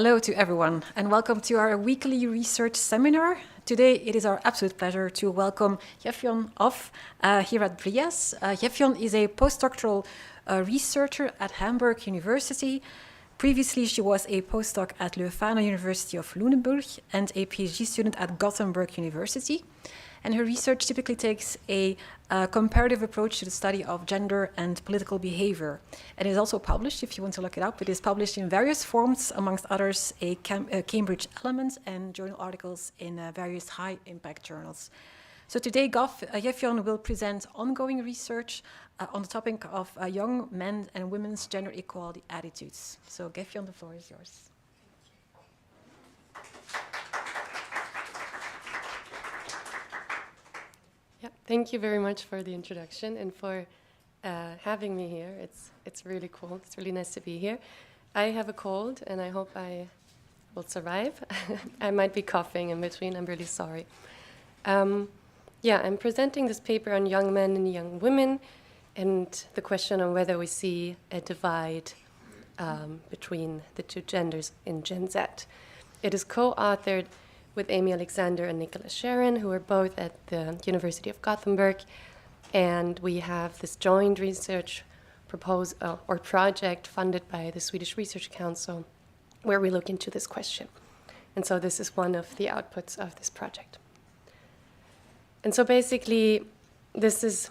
Hello to everyone, and welcome to our weekly research seminar. Today, it is our absolute pleasure to welcome Gefjon Off here at BrIAS. Gefjon is a postdoctoral researcher at Hamburg University. Previously, she was a postdoc at Leuphana University of Lüneburg and a PhD student at Gothenburg University. And her research typically takes a comparative approach to the study of gender and political behavior. And it is also published, if you want to look it up, it is published in various forms, amongst others, a Cambridge Elements and journal articles in various high-impact journals. So today, Gefjon will present ongoing research on the topic of young men and women's gender equality attitudes. So Gefjon, the floor is yours. Yeah, thank you very much for the introduction and for having me here. It's really cool. It's really nice to be here. I have a cold, and I hope I will survive. I might be coughing in between. I'm really sorry. I'm presenting this paper on young men and young women, and the question on whether we see a divide between the two genders in Gen Z. It is co-authored with Amy Alexander and Nicholas Sharon, who are both at the University of Gothenburg. And we have this joint research project funded by the Swedish Research Council, where we look into this question. And so this is one of the outputs of this project. And so basically, this is...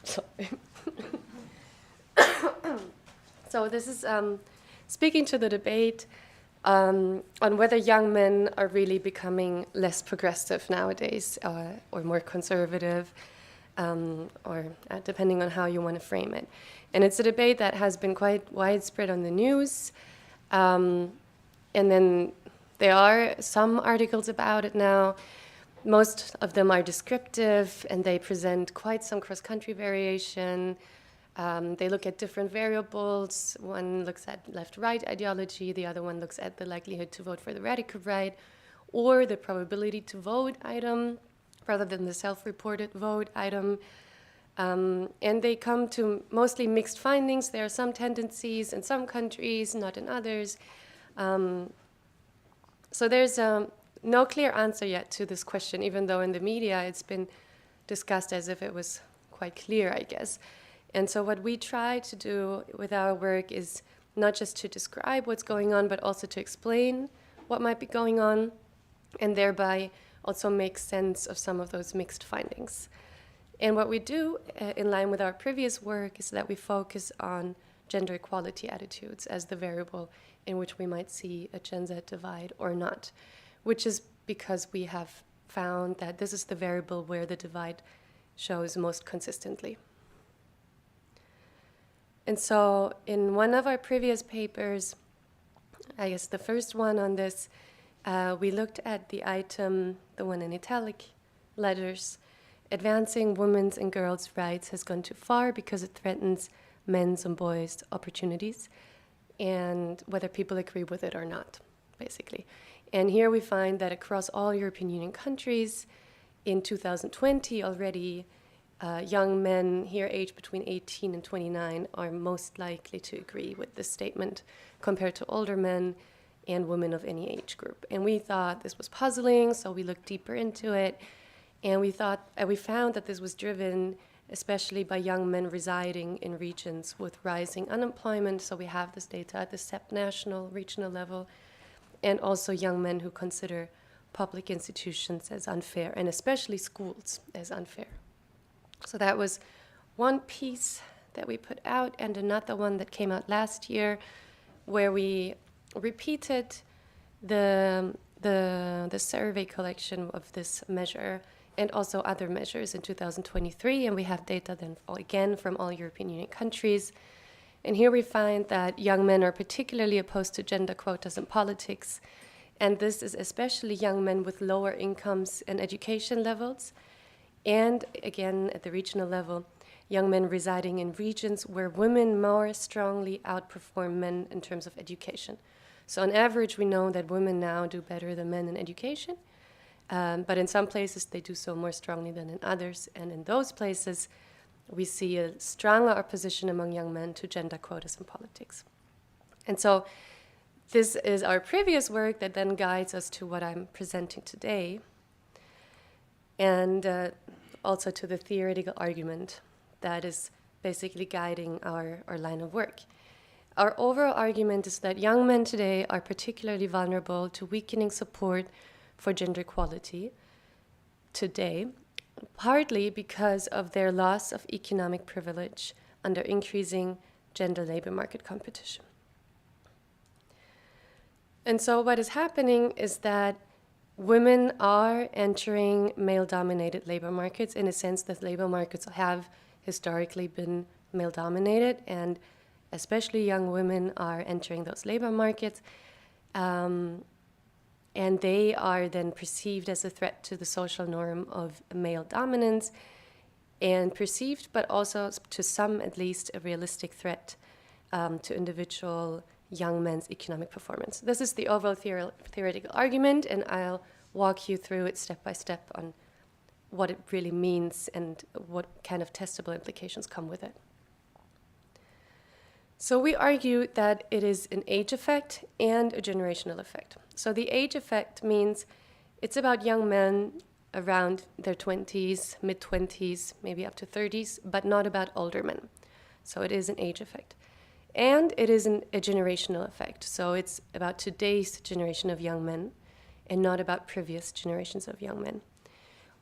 Sorry. So this is speaking to the debate on whether young men are really becoming less progressive nowadays or more conservative, or depending on how you want to frame it. And it's a debate that has been quite widespread on the news. And then there are some articles about it now. Most of them are descriptive, and they present quite some cross-country variation. They look at different variables. One looks at left-right ideology, the other one looks at the likelihood to vote for the radical right, or the probability to vote item, rather than the self-reported vote item. And they come to mostly mixed findings. There are some tendencies in some countries, not in others. So there's no clear answer yet to this question, even though in the media it's been discussed as if it was quite clear, I guess. And so what we try to do with our work is not just to describe what's going on, but also to explain what might be going on, and thereby also make sense of some of those mixed findings. And what we do, in line with our previous work, is that we focus on gender equality attitudes as the variable in which we might see a Gen Z divide or not, which is because we have found that this is the variable where the divide shows most consistently. And so in one of our previous papers, I guess the first one on this, we looked at the item, the one in italic letters, advancing women's and girls' rights has gone too far because it threatens men's and boys' opportunities, and whether people agree with it or not, basically. And here we find that across all European Union countries, in 2020 already, young men here aged between 18 and 29 are most likely to agree with this statement compared to older men and women of any age group. And we thought this was puzzling, so we looked deeper into it. And we found that this was driven especially by young men residing in regions with rising unemployment. So we have this data at the SEP national, regional level, and also young men who consider public institutions as unfair, and especially schools as unfair. So that was one piece that we put out, and another one that came out last year, where we repeated the survey collection of this measure and also other measures in 2023, and we have data then again from all European Union countries. And here we find that young men are particularly opposed to gender quotas in politics, and this is especially young men with lower incomes and education levels. And again, at the regional level, young men residing in regions where women more strongly outperform men in terms of education. So on average, we know that women now do better than men in education, but in some places they do so more strongly than in others. And in those places, we see a stronger opposition among young men to gender quotas in politics. And so This is our previous work that then guides us to what I'm presenting today, and also to the theoretical argument that is basically guiding our line of work. Our overall argument is that young men today are particularly vulnerable to weakening support for gender equality today, partly because of their loss of economic privilege under increasing gender labor market competition. And so what is happening is that women are entering male-dominated labor markets in a sense that labor markets have historically been male-dominated, and especially young women are entering those labor markets, and they are then perceived as a threat to the social norm of male dominance, and perceived, but also to some at least, a realistic threat to individual young men's economic performance. This is the overall theoretical argument, and I'll walk you through it step by step on what it really means and what kind of testable implications come with it. So we argue that it is an age effect and a generational effect. So the age effect means it's about young men around their 20s, mid-20s, maybe up to 30s, but not about older men. So it is an age effect. And it is a generational effect. So it's about today's generation of young men and not about previous generations of young men.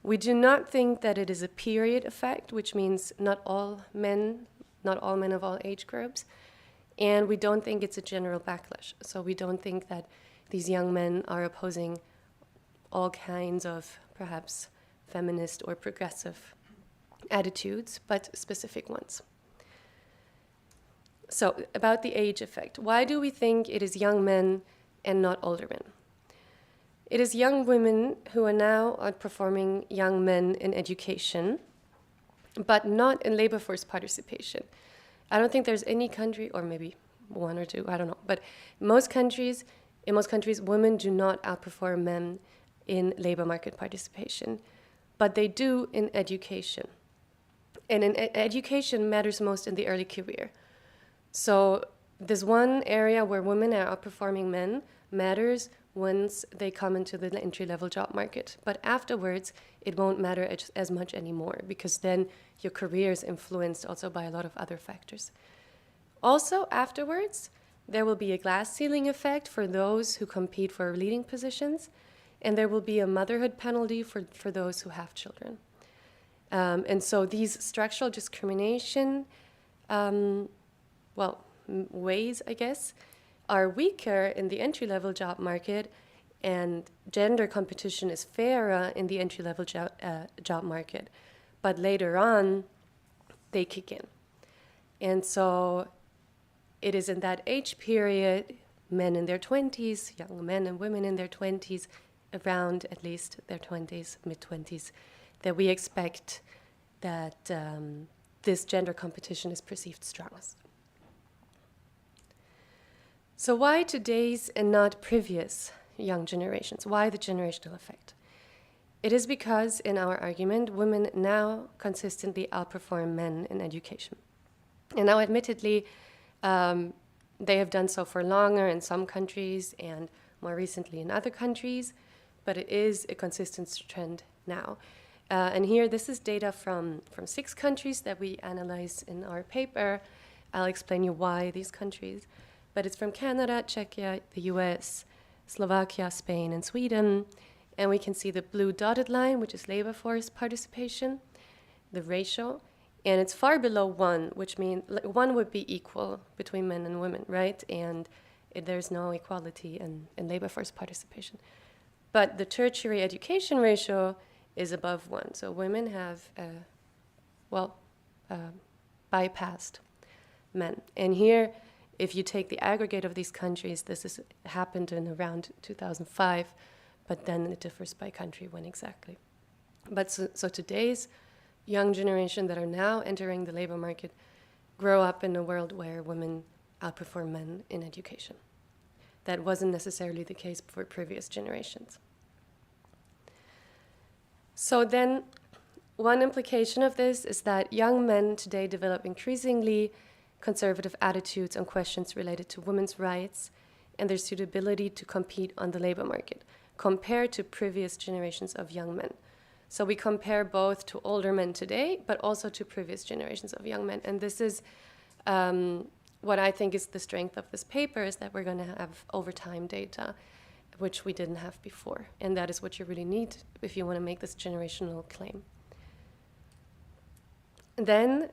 We do not think that it is a period effect, which means not all men of all age groups. And we don't think it's a general backlash. So we don't think that these young men are opposing all kinds of perhaps feminist or progressive attitudes, but specific ones. So about the age effect, why do we think it is young men and not older men? It is young women who are now outperforming young men in education, but not in labor force participation. I don't think there's any country, or maybe one or two, I don't know, but in most countries, women do not outperform men in labor market participation, but they do in education. And in education matters most in the early career. So this one area where women are outperforming men matters once they come into the entry-level job market. But afterwards, it won't matter as much anymore, because then your career is influenced also by a lot of other factors. Also, afterwards, there will be a glass ceiling effect for those who compete for leading positions, and there will be a motherhood penalty for those who have children. And so these structural discrimination ways, I guess, are weaker in the entry-level job market, and gender competition is fairer in the entry-level job market. But later on, they kick in. And so it is in that age period, men in their 20s, young men and women in their 20s, around at least their 20s, mid-20s, that we expect that this gender competition is perceived strongest. So why today's and not previous young generations? Why the generational effect? It is because, in our argument, women now consistently outperform men in education. And now, admittedly, they have done so for longer in some countries and more recently in other countries, but it is a consistent trend now. And here, this is data from 6 countries that we analyze in our paper. I'll explain you why these countries. But it's from Canada, Czechia, the US, Slovakia, Spain, and Sweden. And we can see the blue dotted line, which is labor force participation, the ratio. And it's far below 1, which means 1 would be equal between men and women, right? And there's no equality in labor force participation. But the tertiary education ratio is above 1. So women have, bypassed men. And here, if you take the aggregate of these countries, this has happened in around 2005, but then it differs by country when exactly. But so today's young generation that are now entering the labor market grow up in a world where women outperform men in education. That wasn't necessarily the case for previous generations. So then, one implication of this is that young men today develop increasingly conservative attitudes on questions related to women's rights and their suitability to compete on the labor market compared to previous generations of young men. So we compare both to older men today, but also to previous generations of young men. And this is what I think is the strength of this paper, is that we're going to have over time data, which we didn't have before. And that is what you really need if you want to make this generational claim. Then,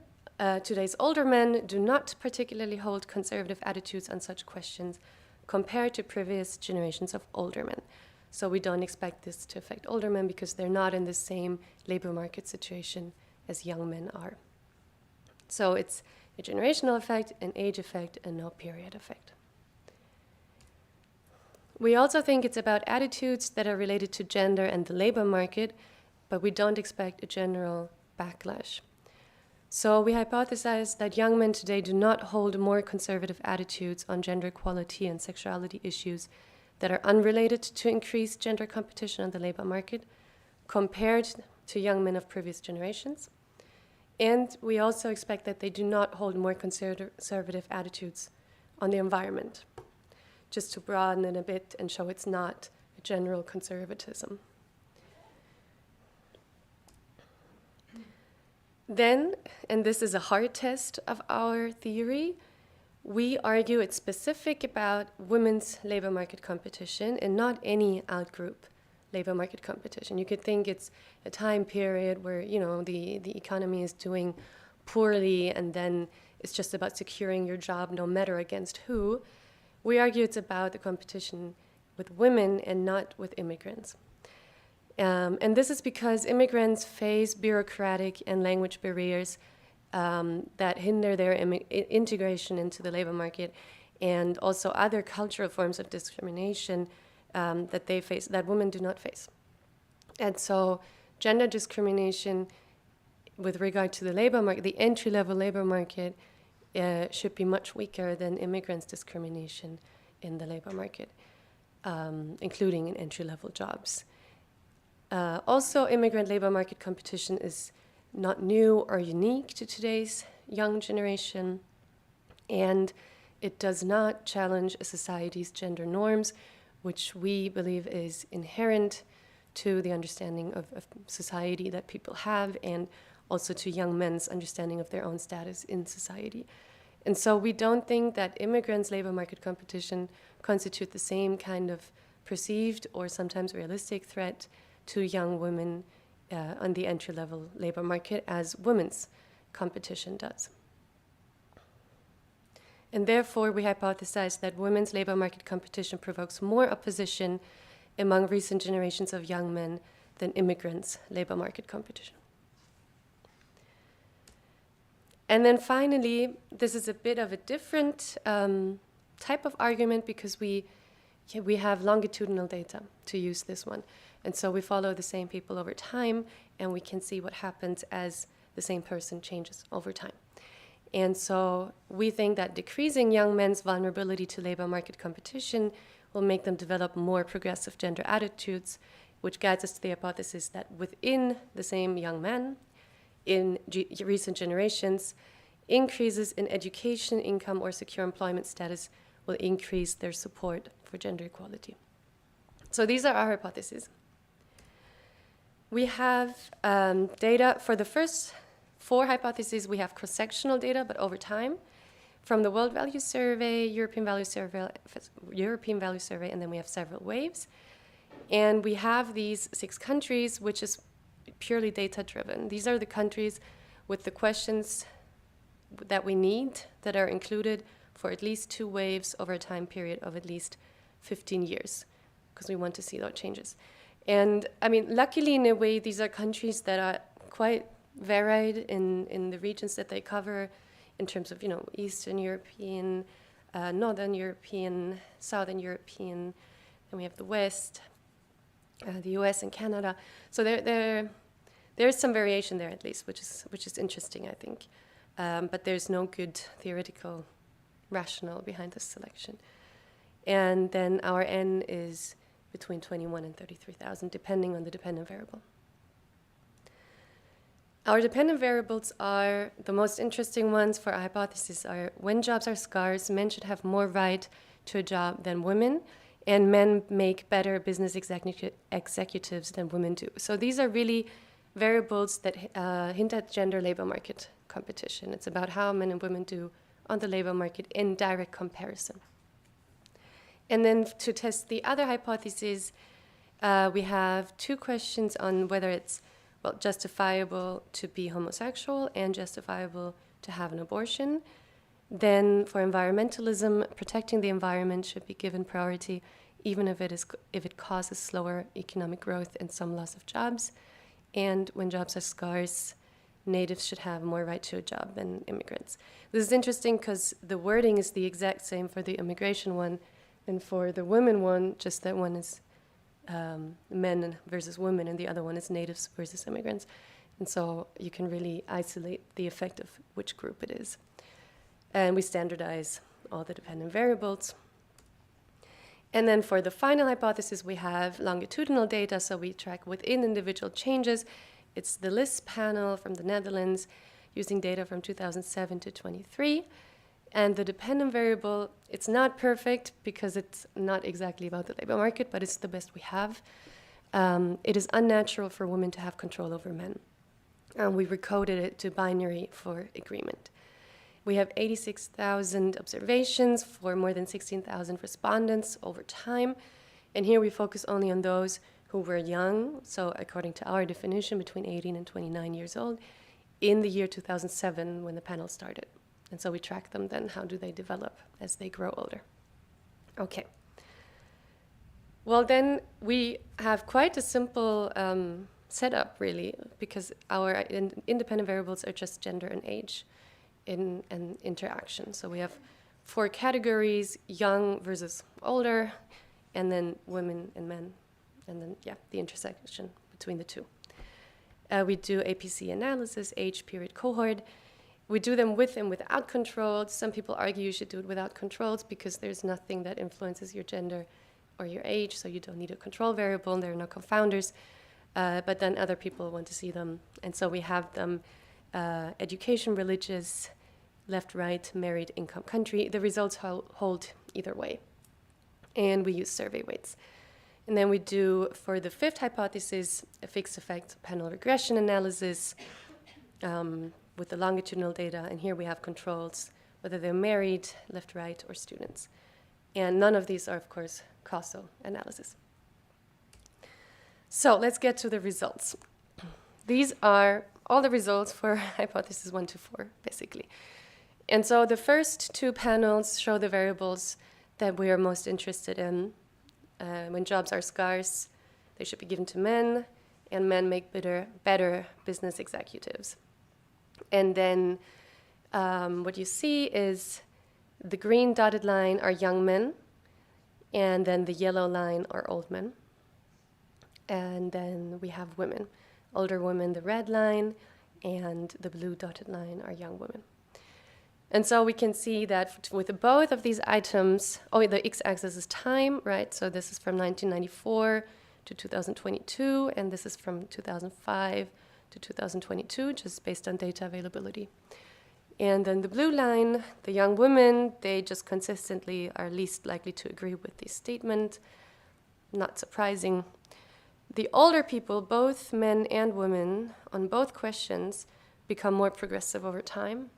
today's older men do not particularly hold conservative attitudes on such questions compared to previous generations of older men. So we don't expect this to affect older men because they're not in the same labor market situation as young men are. So it's a generational effect, an age effect, and no period effect. We also think it's about attitudes that are related to gender and the labor market, but we don't expect a general backlash. So we hypothesize that young men today do not hold more conservative attitudes on gender equality and sexuality issues that are unrelated to increased gender competition on the labor market compared to young men of previous generations. And we also expect that they do not hold more conservative attitudes on the environment, just to broaden it a bit and show it's not a general conservatism. Then, and this is a hard test of our theory, we argue it's specific about women's labor market competition and not any outgroup labor market competition. You could think it's a time period where, the economy is doing poorly and then it's just about securing your job no matter against who. We argue it's about the competition with women and not with immigrants. And this is because immigrants face bureaucratic and language barriers that hinder their integration into the labor market, and also other cultural forms of discrimination that they face, that women do not face. And so gender discrimination with regard to the labor market, the entry-level labor market, should be much weaker than immigrants' discrimination in the labor market, including in entry-level jobs. Also, immigrant labor market competition is not new or unique to today's young generation, and it does not challenge a society's gender norms, which we believe is inherent to the understanding of society that people have, and also to young men's understanding of their own status in society. And so we don't think that immigrants' labor market competition constitute the same kind of perceived or sometimes realistic threat to young women on the entry-level labor market as women's competition does. And therefore, we hypothesize that women's labor market competition provokes more opposition among recent generations of young men than immigrants' labor market competition. And then finally, this is a bit of a different type of argument because we have longitudinal data to use this one. And so we follow the same people over time, and we can see what happens as the same person changes over time. And so we think that decreasing young men's vulnerability to labor market competition will make them develop more progressive gender attitudes, which guides us to the hypothesis that within the same young men, in recent generations, increases in education, income, or secure employment status will increase their support for gender equality. So these are our hypotheses. We have data for the first 4 hypotheses. We have cross-sectional data, but over time, from the World Value Survey, European Value Survey, and then we have several waves. And we have these 6 countries, which is purely data-driven. These are the countries with the questions that we need that are included for at least 2 waves over a time period of at least 15 years, because we want to see those changes. And I mean, luckily, in a way, these are countries that are quite varied in the regions that they cover in terms of, Eastern European, Northern European, Southern European, then we have the West, the US and Canada. So there is some variation there at least, which is interesting, I think. But there's no good theoretical rationale behind this selection. And then our N is between 21 and 33,000, depending on the dependent variable. Our dependent variables are the most interesting ones for our hypothesis are when jobs are scarce, men should have more right to a job than women, and men make better business executives than women do. So these are really variables that hint at gender labor market competition. It's about how men and women do on the labor market in direct comparison. And then to test the other hypotheses, we have 2 questions on whether it's justifiable to be homosexual and justifiable to have an abortion. Then for environmentalism, protecting the environment should be given priority, even if it causes slower economic growth and some loss of jobs. And when jobs are scarce, natives should have more right to a job than immigrants. This is interesting because the wording is the exact same for the immigration one and for the women one, just that one is men versus women and the other one is natives versus immigrants. And so you can really isolate the effect of which group it is. And we standardize all the dependent variables. And then for the final hypothesis, we have longitudinal data, so we track within individual changes. It's the LIS panel from the Netherlands using data from 2007 to 23. And the dependent variable, it's not perfect because it's not exactly about the labor market, but it's the best we have. It is unnatural for women to have control over men. And we recoded it to binary for agreement. We have 86,000 observations for more than 16,000 respondents over time. And here we focus only on those who were young, so according to our definition, between 18 and 29 years old, in the year 2007 when the panel started. And so we track them then, how do they develop as they grow older? Okay. Well, then we have quite a simple setup, really, because our independent variables are just gender and age in an interaction. So we have 4 categories, young versus older, and then women and men, and then, the intersection between the 2. We do APC analysis, age, period, cohort. We do them with and without controls. Some people argue you should do it without controls because there's nothing that influences your gender or your age, so you don't need a control variable, and there are no confounders. But then other people want to see them. And so we have them education, religious, left, right, married, income, country. The results hold either way. And we use survey weights. And then we do, for the 5th hypothesis, a fixed effect panel regression analysis with the longitudinal data. And here we have controls, whether they're married, left, right, or students. And none of these are, of course, causal analysis. So let's get to the results. These are all the results for hypothesis 1 to 4, basically. And so the first 2 panels show the variables that we are most interested in. When jobs are scarce, they should be given to men, and men make better business executives. And then what you see is the green dotted line are young men, and then the yellow line are old men. And then we have women. Older women, the red line, and the blue dotted line are young women. And so we can see that with both of these items, the x-axis is time, right? So this is from 1994 to 2022, and this is from 2005 to 2022, just based on data availability. And then the blue line, the young women, they just consistently are least likely to agree with this statement. Not surprising. The older people, both men and women, on both questions, become more progressive over time.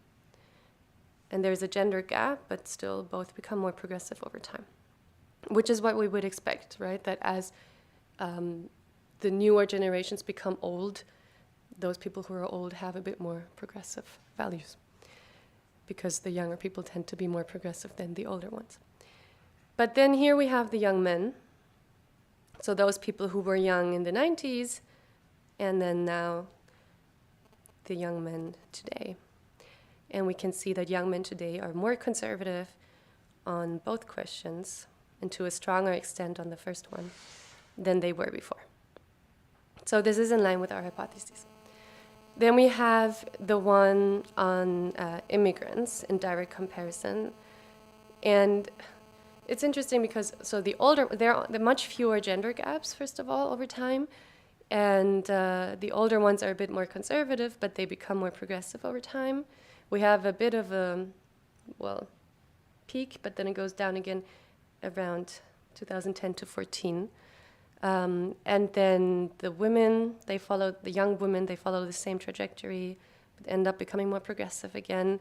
And there's a gender gap, but still both become more progressive over time, which is what we would expect, right? That as the newer generations become old, those people who are old have a bit more progressive values because the younger people tend to be more progressive than the older ones. But then here we have the young men. So those people who were young in the 90s, and then now the young men today. And we can see that young men today are more conservative on both questions, and to a stronger extent on the first one, than they were before. So this is in line with our hypotheses. Then we have the one on immigrants in direct comparison. And it's interesting because, so there are much fewer gender gaps, first of all, over time. And the older ones are a bit more conservative, but they become more progressive over time. We have a bit of a, peak, but then it goes down again around 2010 to 14. And then the women, the young women, they follow the same trajectory, but end up becoming more progressive again.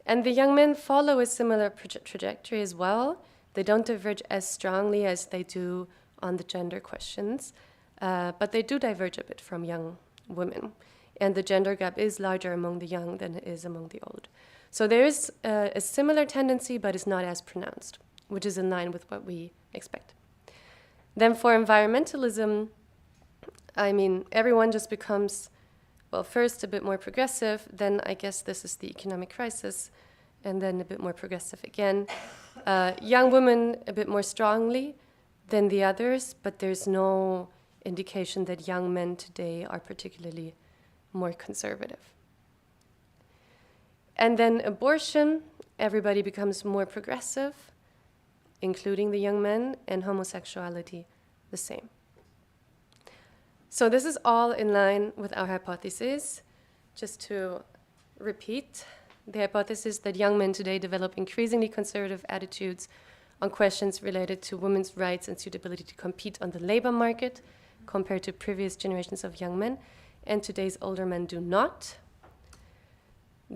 And the young men follow a similar trajectory as well. They don't diverge as strongly as they do on the gender questions, but they do diverge a bit from young women. And the gender gap is larger among the young than it is among the old. So there is a similar tendency, but it's not as pronounced, which is in line with what we expect. Then for environmentalism, I mean, everyone just becomes, well, first a bit more progressive, then I guess this is the economic crisis, and then a bit more progressive again. Young women a bit more strongly than the others, but there's no indication that young men today are particularly more conservative. And then abortion, everybody becomes more progressive, including the young men, and homosexuality the same. So this is all in line with our hypothesis. Just to repeat, the hypothesis that young men today develop increasingly conservative attitudes on questions related to women's rights and suitability to compete on the labor market compared to previous generations of young men, and today's older men do not.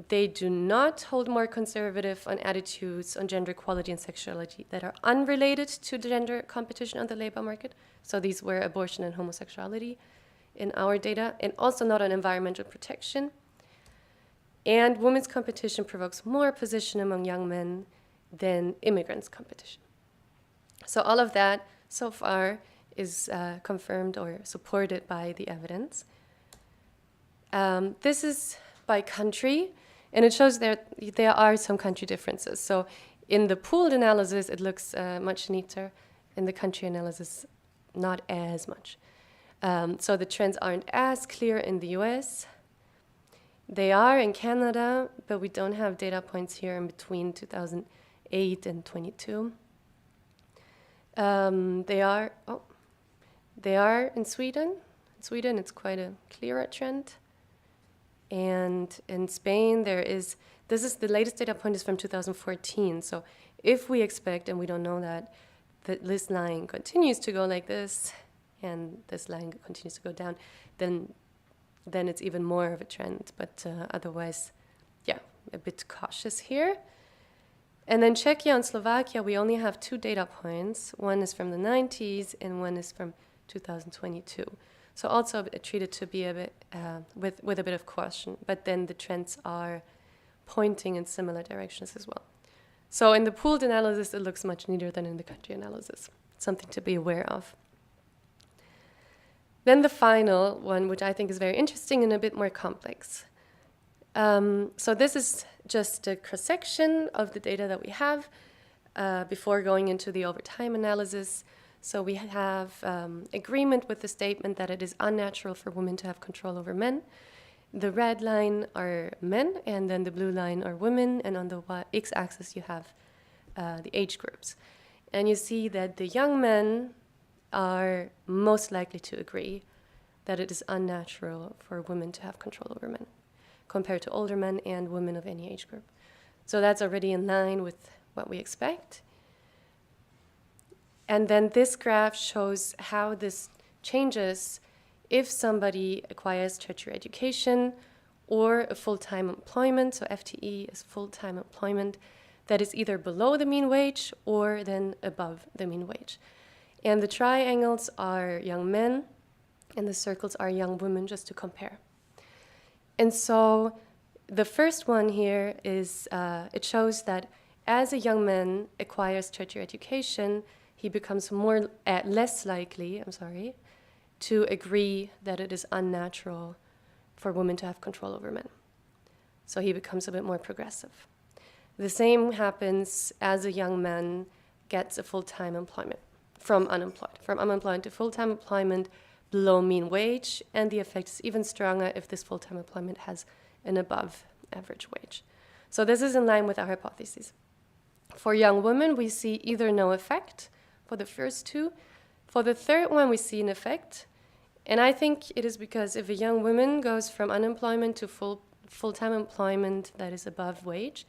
They do not hold more conservative on attitudes on gender equality and sexuality that are unrelated to gender competition on the labor market. So these were abortion and homosexuality in our data, and also not on environmental protection. And women's competition provokes more opposition among young men than immigrants' competition. So all of that so far is confirmed or supported by the evidence. This is by country, and it shows that there are some country differences. So in the pooled analysis, it looks much neater. In the country analysis, not as much. So the trends aren't as clear in the US. They are in Canada, but we don't have data points here in between 2008 and 22. They are in Sweden. In Sweden, it's quite a clearer trend. And in Spain, this is the latest data point is from 2014. So if we expect, and we don't know that this line continues to go like this, and this line continues to go down, then it's even more of a trend. But otherwise, yeah, a bit cautious here. And then Czechia and Slovakia, we only have 2 data points. One is from the 90s, and one is from 2022. So also treated to be a bit with a bit of caution, but then the trends are pointing in similar directions as well. So in the pooled analysis, it looks much neater than in the country analysis. Something to be aware of. Then the final one, which I think is very interesting and a bit more complex. So this is just a cross-section of the data that we have before going into the overtime analysis. So we have agreement with the statement that it is unnatural for women to have control over men. The red line are men, and then the blue line are women, and on the x-axis you have the age groups. And you see that the young men are most likely to agree that it is unnatural for women to have control over men, compared to older men and women of any age group. So that's already in line with what we expect. And then this graph shows how this changes if somebody acquires tertiary education or a full-time employment, so FTE is full-time employment, that is either below the mean wage or then above the mean wage. And the triangles are young men, and the circles are young women, just to compare. And so the first one here is, it shows that as a young man acquires tertiary education, he becomes less likely, to agree that it is unnatural for women to have control over men. So he becomes a bit more progressive. The same happens as a young man gets a full-time employment from unemployed to full-time employment below mean wage, and the effect is even stronger if this full-time employment has an above average wage. So this is in line with our hypotheses. For young women, we see either no effect for the first 2. For the third one, we see an effect. And I think it is because if a young woman goes from unemployment to full-time employment that is above wage,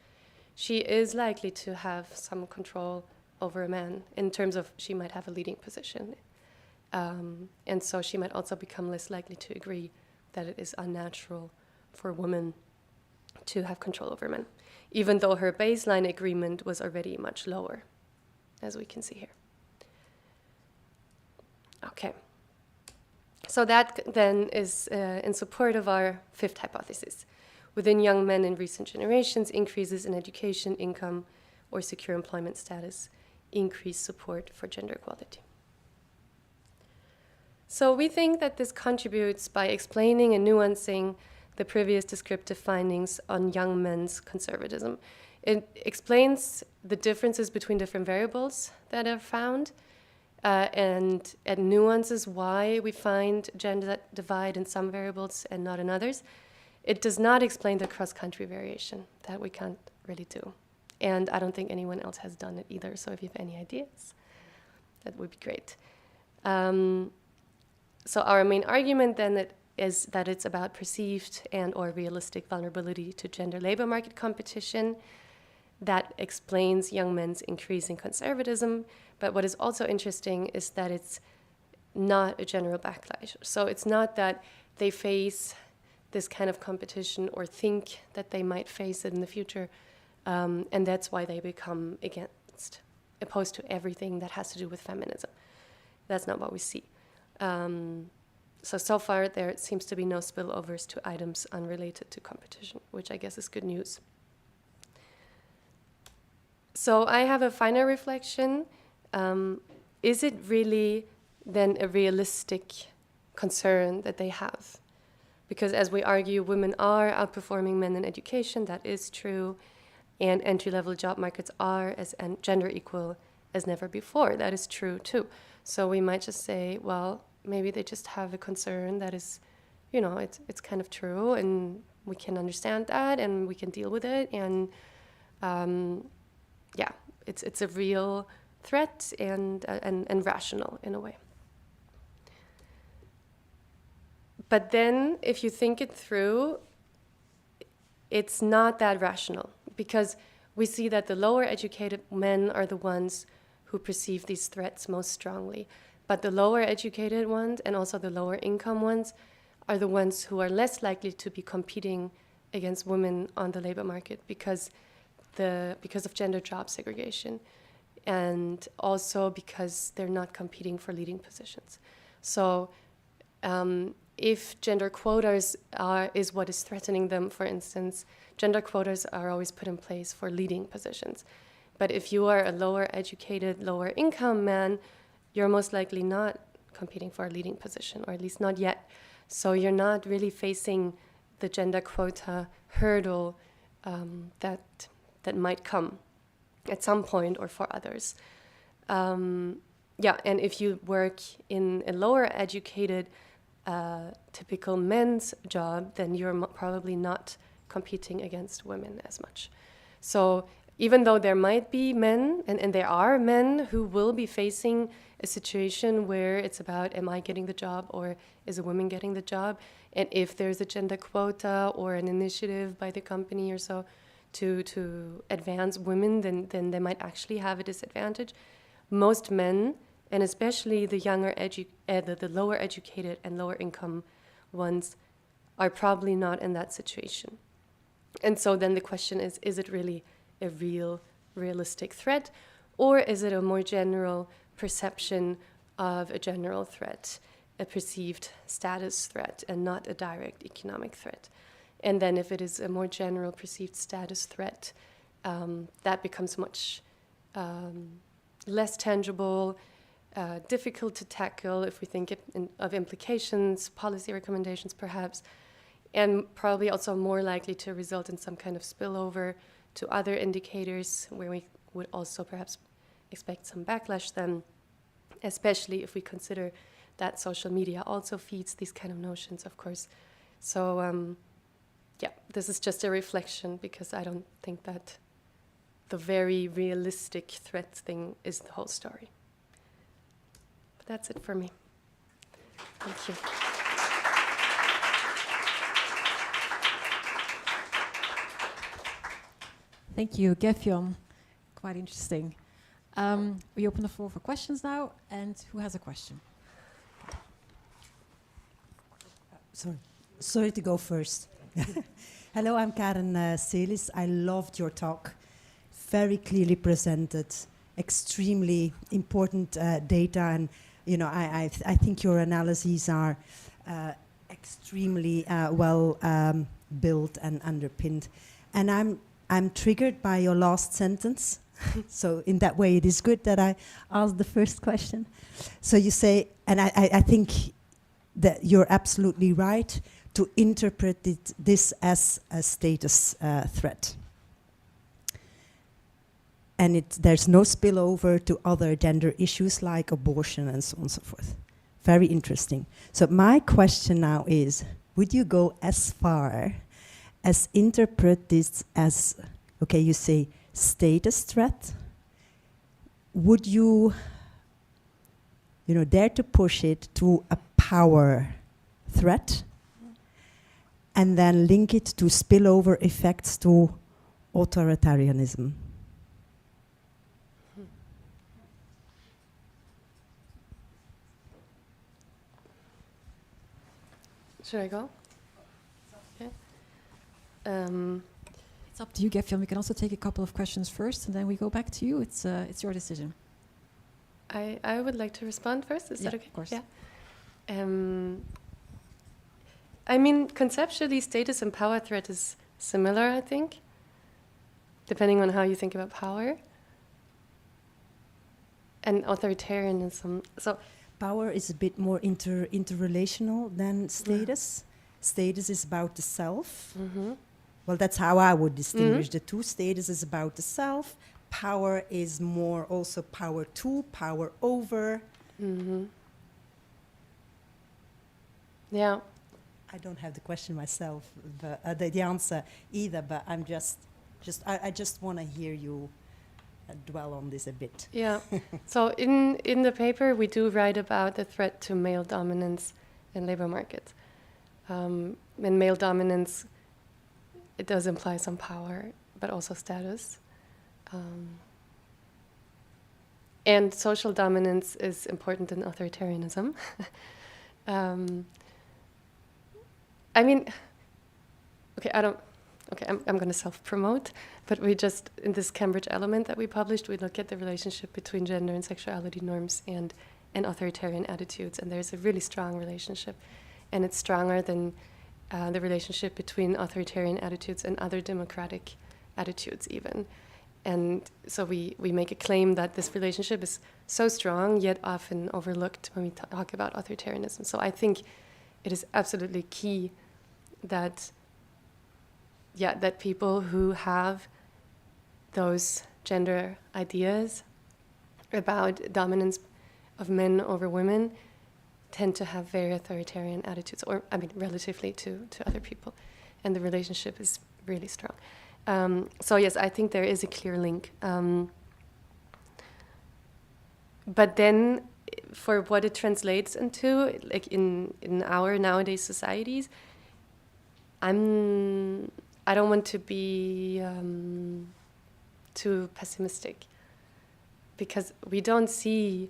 she is likely to have some control over a man in terms of she might have a leading position. And so she might also become less likely to agree that it is unnatural for a woman to have control over men, even though her baseline agreement was already much lower, as we can see here. Okay. So that then is in support of our fifth hypothesis. Within young men in recent generations, increases in education, income, or secure employment status increase support for gender equality. So we think that this contributes by explaining and nuancing the previous descriptive findings on young men's conservatism. It explains the differences between different variables that are found, and nuances why we find gender divide in some variables and not in others. It does not explain the cross-country variation that we can't really do. And I don't think anyone else has done it either, so if you have any ideas, that would be great. So our main argument then is that it's about perceived and or realistic vulnerability to gender labor market competition that explains young men's increasing conservatism. But what is also interesting is that it's not a general backlash. So it's not that they face this kind of competition or think that they might face it in the future, and that's why they become opposed to everything that has to do with feminism. That's not what we see. So far there seems to be no spillovers to items unrelated to competition, which I guess is good news. So I have a final reflection. Is it really then a realistic concern that they have? Because as we argue, women are outperforming men in education, that is true, and entry-level job markets are as gender equal as never before, that is true too. So we might just say, well, maybe they just have a concern that is, it's kind of true, and we can understand that, and we can deal with it, and it's a real threat and rational in a way. But then, if you think it through, it's not that rational, because we see that the lower educated men are the ones who perceive these threats most strongly. But the lower educated ones and also the lower income ones are the ones who are less likely to be competing against women on the labor market because of gender job segregation, and also because they're not competing for leading positions. So if gender quotas is what is threatening them, for instance, gender quotas are always put in place for leading positions. But if you are a lower educated, lower income man, you're most likely not competing for a leading position, or at least not yet. So you're not really facing the gender quota hurdle that might come at some point or for others. And if you work in a lower educated, typical men's job, then you're probably not competing against women as much. So even though there might be men, and there are men who will be facing a situation where it's about, am I getting the job or is a woman getting the job? And if there's a gender quota or an initiative by the company or so to advance women, then they might actually have a disadvantage. Most men, and especially the the lower educated and lower income ones, are probably not in that situation. And so then the question is it really a realistic threat, or is it a more general perception of a general threat, a perceived status threat, and not a direct economic threat? And then if it is a more general perceived status threat, that becomes much less tangible, difficult to tackle if we think of implications, policy recommendations perhaps, and probably also more likely to result in some kind of spillover to other indicators where we would also perhaps expect some backlash then, especially if we consider that social media also feeds these kind of notions, of course. So this is just a reflection, because I don't think that the very realistic threat thing is the whole story. But that's it for me. Thank you. Thank you, Gefjon. Quite interesting. We open the floor for questions now, and who has a question? Sorry to go first. Hello, I'm Karen Celis. I loved your talk. Very clearly presented, extremely important data, and I think your analyses are extremely well built and underpinned. And I'm triggered by your last sentence. So in that way, it is good that I asked the first question. So you say, and I think that you're absolutely right to interpret this as a status threat. And there's no spillover to other gender issues like abortion and so on and so forth. Very interesting. So my question now is, would you go as far as interpret this as, okay, you say status threat? Would you dare to push it to a power threat and then link it to spillover effects to authoritarianism? Should I go? Okay. It's up to you, Gefjon. We can also take a couple of questions first, and then we go back to you. It's your decision. I would like to respond first. Is that okay? Of course. Yeah. I mean, conceptually, status and power threat is similar, I think, depending on how you think about power and authoritarianism. So power is a bit more interrelational than status. Status is about the self. Mm-hmm. Well, that's how I would distinguish the two. Status is about the self. Power is more also power to, power over. Mm-hmm. Yeah. I don't have the question myself, the answer either, but I just want to hear you dwell on this a bit. Yeah. So in the paper, we do write about the threat to male dominance in labor markets. And male dominance, it does imply some power, but also status. And social dominance is important in authoritarianism. I mean, I'm going to self-promote, but we just, in this Cambridge element that we published, we look at the relationship between gender and sexuality norms and authoritarian attitudes, and there's a really strong relationship, and it's stronger than the relationship between authoritarian attitudes and other democratic attitudes even. And so we make a claim that this relationship is so strong, yet often overlooked when we talk about authoritarianism. So I think it is absolutely key that people who have those gender ideas about dominance of men over women tend to have very authoritarian attitudes, or relatively to other people, and the relationship is really strong. So yes, I think there is a clear link. But then, for what it translates into, like in our nowadays societies, I don't want to be too pessimistic, because we don't see,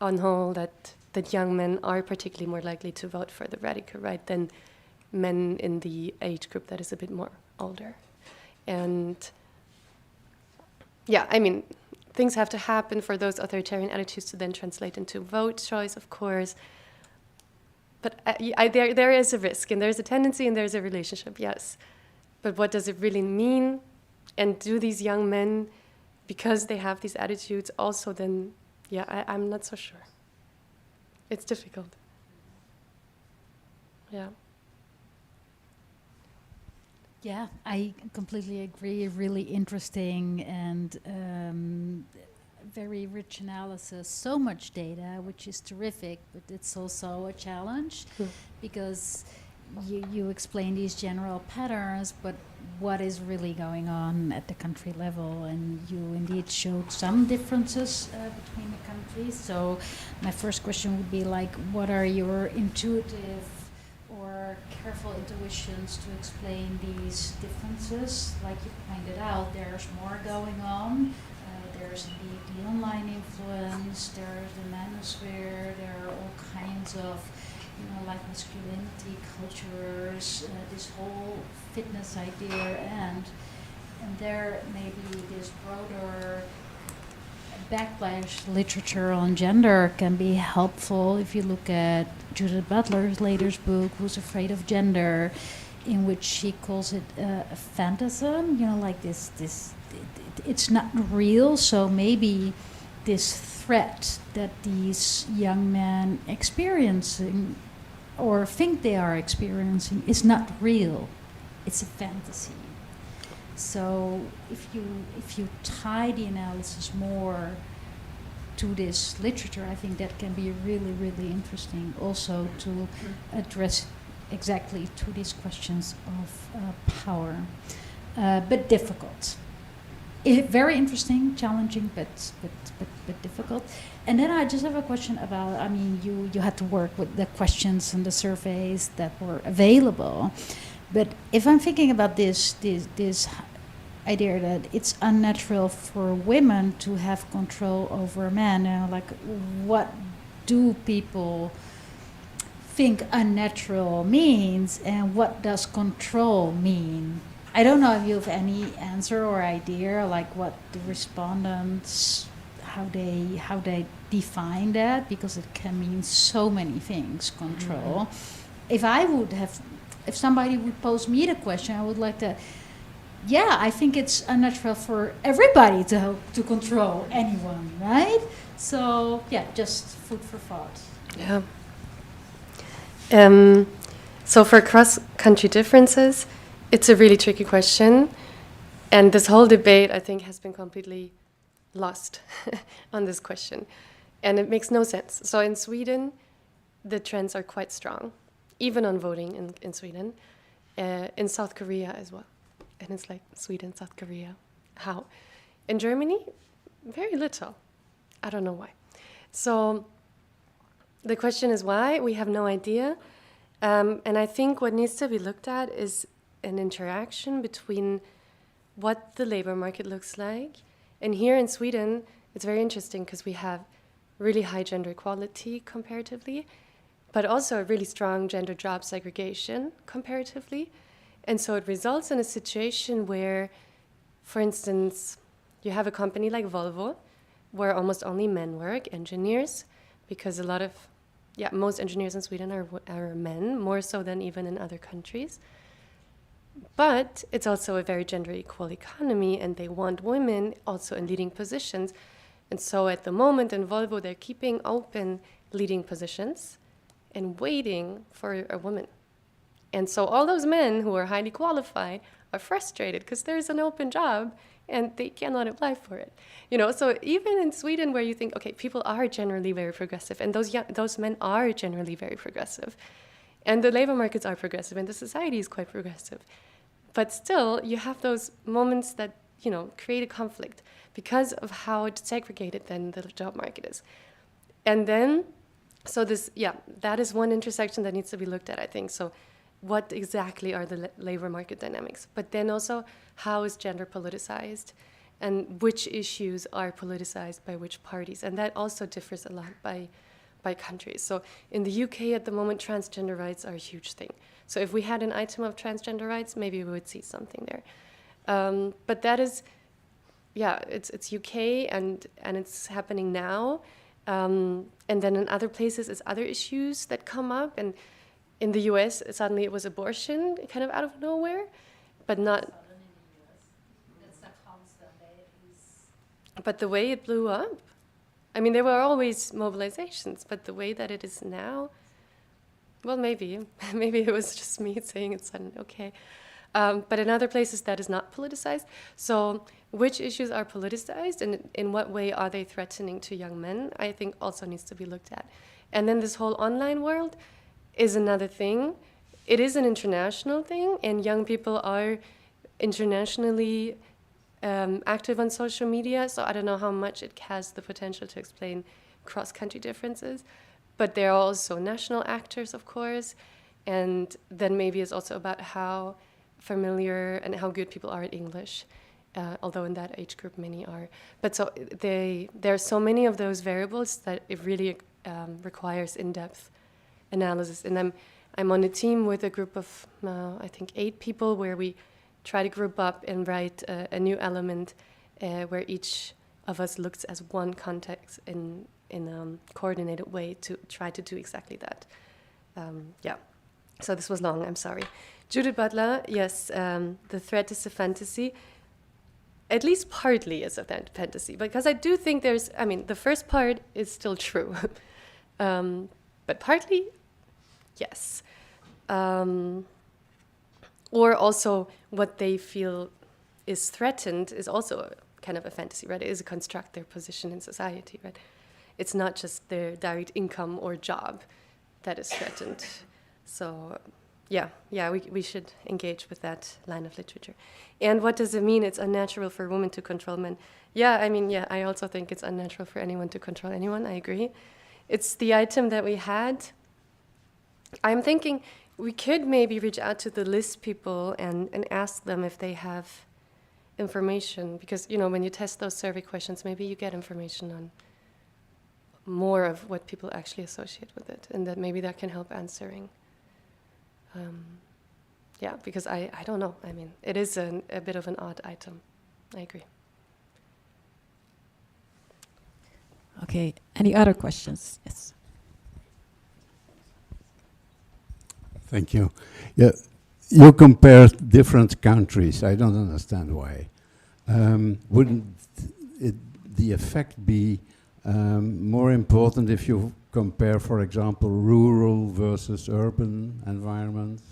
on whole, that young men are particularly more likely to vote for the radical right than men in the age group that is a bit more older. And yeah, I mean, things have to happen for those authoritarian attitudes to then translate into vote choice, of course. But there is a risk, and there's a tendency, and there's a relationship, yes. But what does it really mean? And do these young men, because they have these attitudes, also then, I'm not so sure. It's difficult. Yeah. Yeah, I completely agree. Really interesting and very rich analysis. So much data, which is terrific, but it's also a challenge because you explain these general patterns, but what is really going on at the country level? And you indeed showed some differences between the countries. So my first question would be like, what are your intuitive or careful intuitions to explain these differences? Like you pointed out, there's more going on. there's indeed the online influence, there's the manosphere, there are all kinds of, like masculinity cultures, this whole fitness idea, and there may be this broader backlash literature on gender can be helpful. If you look at Judith Butler's latest book, Who's Afraid of Gender, in which she calls it a phantasm, like this it's not real, so maybe this threat that these young men experiencing or think they are experiencing is not real, it's a fantasy. So if you tie the analysis more to this literature, I think that can be really, really interesting also to address exactly to these questions of power, but difficult. Very interesting, challenging, but difficult. And then I just have a question about, you had to work with the questions and the surveys that were available. But if I'm thinking about this idea that it's unnatural for women to have control over men, like what do people think unnatural means, and what does control mean? I don't know if you have any answer or idea, like what the respondents, how they define that, because it can mean so many things. Control. If somebody would pose me the question, I would like to. Yeah, I think it's unnatural for everybody to control anyone, right? So yeah, just food for thought. Yeah. So for cross-country differences, it's a really tricky question, and this whole debate, I think, has been completely lost on this question, and it makes no sense. So in Sweden, the trends are quite strong, even on voting in Sweden, in South Korea as well. And it's like Sweden, South Korea, how? In Germany, very little. I don't know why. So the question is why? We have no idea. And I think what needs to be looked at is an interaction between what the labor market looks like. And here in Sweden, it's very interesting because we have really high gender equality comparatively, but also a really strong gender job segregation comparatively. And so it results in a situation where, for instance, you have a company like Volvo, where almost only men work, engineers, because most engineers in Sweden are men, more so than even in other countries. But it's also a very gender equal economy, and they want women also in leading positions. And so at the moment in Volvo, they're keeping open leading positions and waiting for a woman. And so all those men who are highly qualified are frustrated because there's an open job and they cannot apply for it. So even in Sweden, where you think, okay, people are generally very progressive, and those men are generally very progressive, and the labor markets are progressive, and the society is quite progressive, but still you have those moments that create a conflict because of how segregated then the job market is. And then, that is one intersection that needs to be looked at, I think. So what exactly are the labor market dynamics? But then also, how is gender politicized? And which issues are politicized by which parties? And that also differs a lot by countries. So in the UK at the moment, transgender rights are a huge thing. So if we had an item of transgender rights, maybe we would see something there. But that is, it's UK and it's happening now. And then in other places, it's other issues that come up. And in the US, suddenly it was abortion, kind of out of nowhere, but not. But the way it blew up, there were always mobilizations, but the way that it is now, well, maybe it was just me saying it's sudden, okay. But in other places, that is not politicized. So which issues are politicized and in what way are they threatening to young men, I think also needs to be looked at. And then this whole online world is another thing. It is an international thing, and young people are internationally active on social media, so I don't know how much it has the potential to explain cross-country differences. But there are also national actors, of course, and then maybe it's also about how familiar and how good people are at English. although in that age group many are. But so there are so many of those variables that it really requires in-depth analysis. And I'm on a team with a group of, I think, 8 people, where we try to group up and write a new element where each of us looks as one context in a coordinated way to try to do exactly that. So this was long, I'm sorry. Judith Butler, yes, the threat is a fantasy. At least partly is a fantasy, because I do think the first part is still true. But partly, yes. Or also what they feel is threatened is also kind of a fantasy, right? It is a construct, their position in society, right? It's not just their direct income or job that is threatened. So we should engage with that line of literature. And what does it mean? It's unnatural for women to control men. I also think it's unnatural for anyone to control anyone. I agree. It's the item that we had. I'm thinking we could maybe reach out to the list people and ask them if they have information. Because, when you test those survey questions, maybe you get information on more of what people actually associate with it. And that maybe that can help answering. Because I don't know. It is a bit of an odd item. I agree. Okay, any other questions? Yes. Thank you. Yeah, you compare different countries. I don't understand why. Wouldn't the effect be more important if you compare, for example, rural versus urban environments?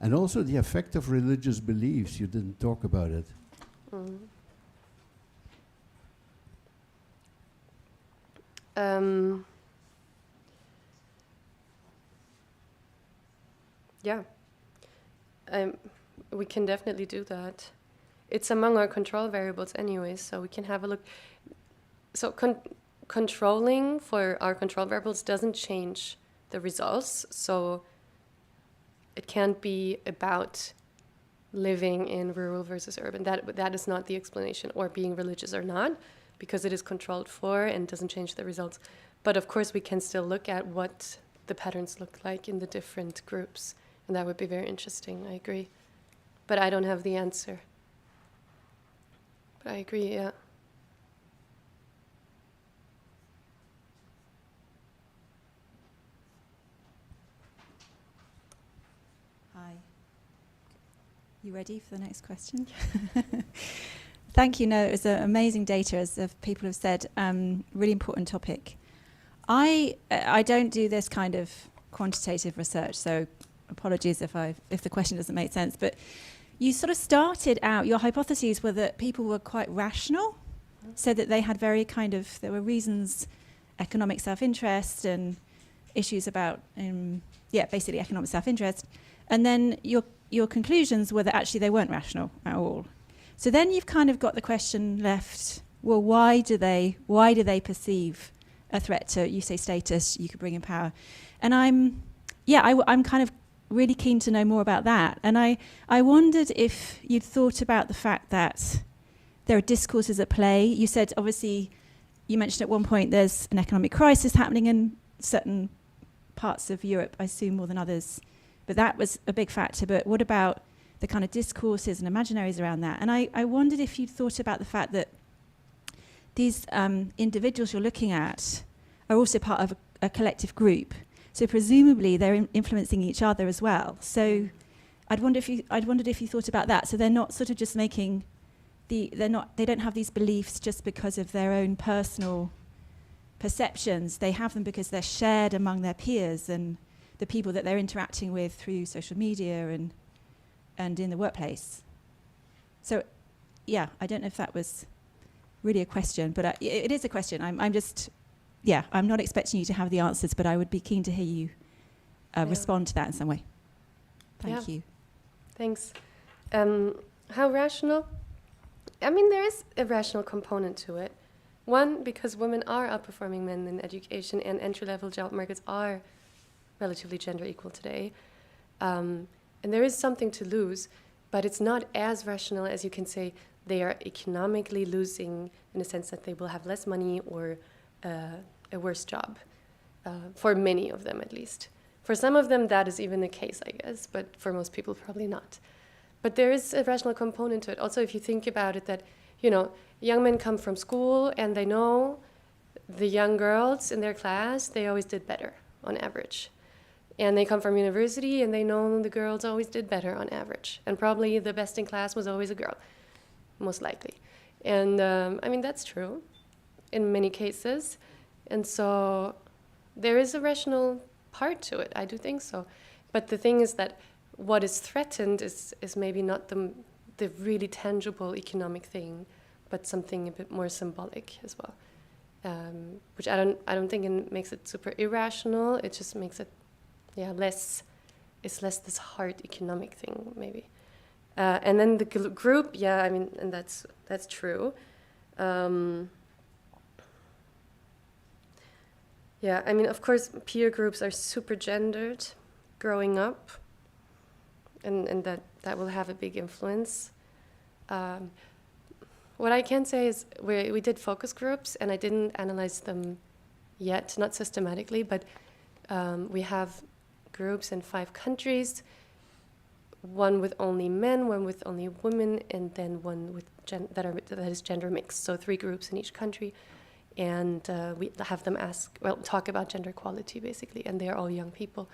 And also the effect of religious beliefs. You didn't talk about it. We can definitely do that. It's among our control variables anyway, so we can have a look. So controlling for our control variables doesn't change the results, so it can't be about living in rural versus urban. That is not the explanation, or being religious or not, because it is controlled for and doesn't change the results. But of course we can still look at what the patterns look like in the different groups, and that would be very interesting, I agree. But I don't have the answer. But I agree, yeah. Hi. You ready for the next question? Thank you. No, it was amazing data, as people have said. Really important topic. I don't do this kind of quantitative research, so apologies if the question doesn't make sense. But you sort of started out, your hypotheses were that people were quite rational, so that they had there were reasons, economic self-interest and issues about, basically economic self-interest. And then your conclusions were that actually they weren't rational at all. So then you've kind of got the question left, well, why do they perceive a threat to, you say, status, you could bring in power? And I'm kind of really keen to know more about that. And I wondered if you'd thought about the fact that there are discourses at play. You said, obviously, you mentioned at one point there's an economic crisis happening in certain parts of Europe, I assume more than others. But that was a big factor. But what about the kind of discourses and imaginaries around that? And I wondered if you'd thought about the fact that these individuals you're looking at are also part of a collective group. So presumably they're influencing each other as well. So I'd wondered if you thought about that. So they're not sort of just making they don't have these beliefs just because of their own personal perceptions. They have them because they're shared among their peers and the people that they're interacting with through social media and in the workplace. So I don't know if that was really a question, but it is a question. I'm not expecting you to have the answers, but I would be keen to hear you respond to that in some way. Thank you. Thanks. How rational? There is a rational component to it. One, because women are outperforming men in education, and entry-level job markets are relatively gender equal today. And there is something to lose, but it's not as rational as you can say they are economically losing in the sense that they will have less money or a worse job, for many of them at least. For some of them, that is even the case, I guess, but for most people, probably not. But there is a rational component to it. Also, if you think about it, that, you know, young men come from school and they know the young girls in their class, they always did better on average. And they come from university and they know the girls always did better on average. And probably the best in class was always a girl, most likely. And I mean, that's true in many cases. And so there is a rational part to it, I do think so. But the thing is that what is threatened is maybe not the really tangible economic thing, but something a bit more symbolic as well. Which I don't think it makes it super irrational. It just makes it, less. It's less this hard economic thing maybe. And then the group, I mean, and that's true. I mean, of course, peer groups are super gendered growing up, and that will have a big influence. What I can say is we did focus groups, and I didn't analyze them yet, not systematically, but we have groups in 5 countries, one with only men, one with only women, and then one with that is gender mixed, so 3 groups in each country. And we have them talk about gender equality, basically, and they're all young people.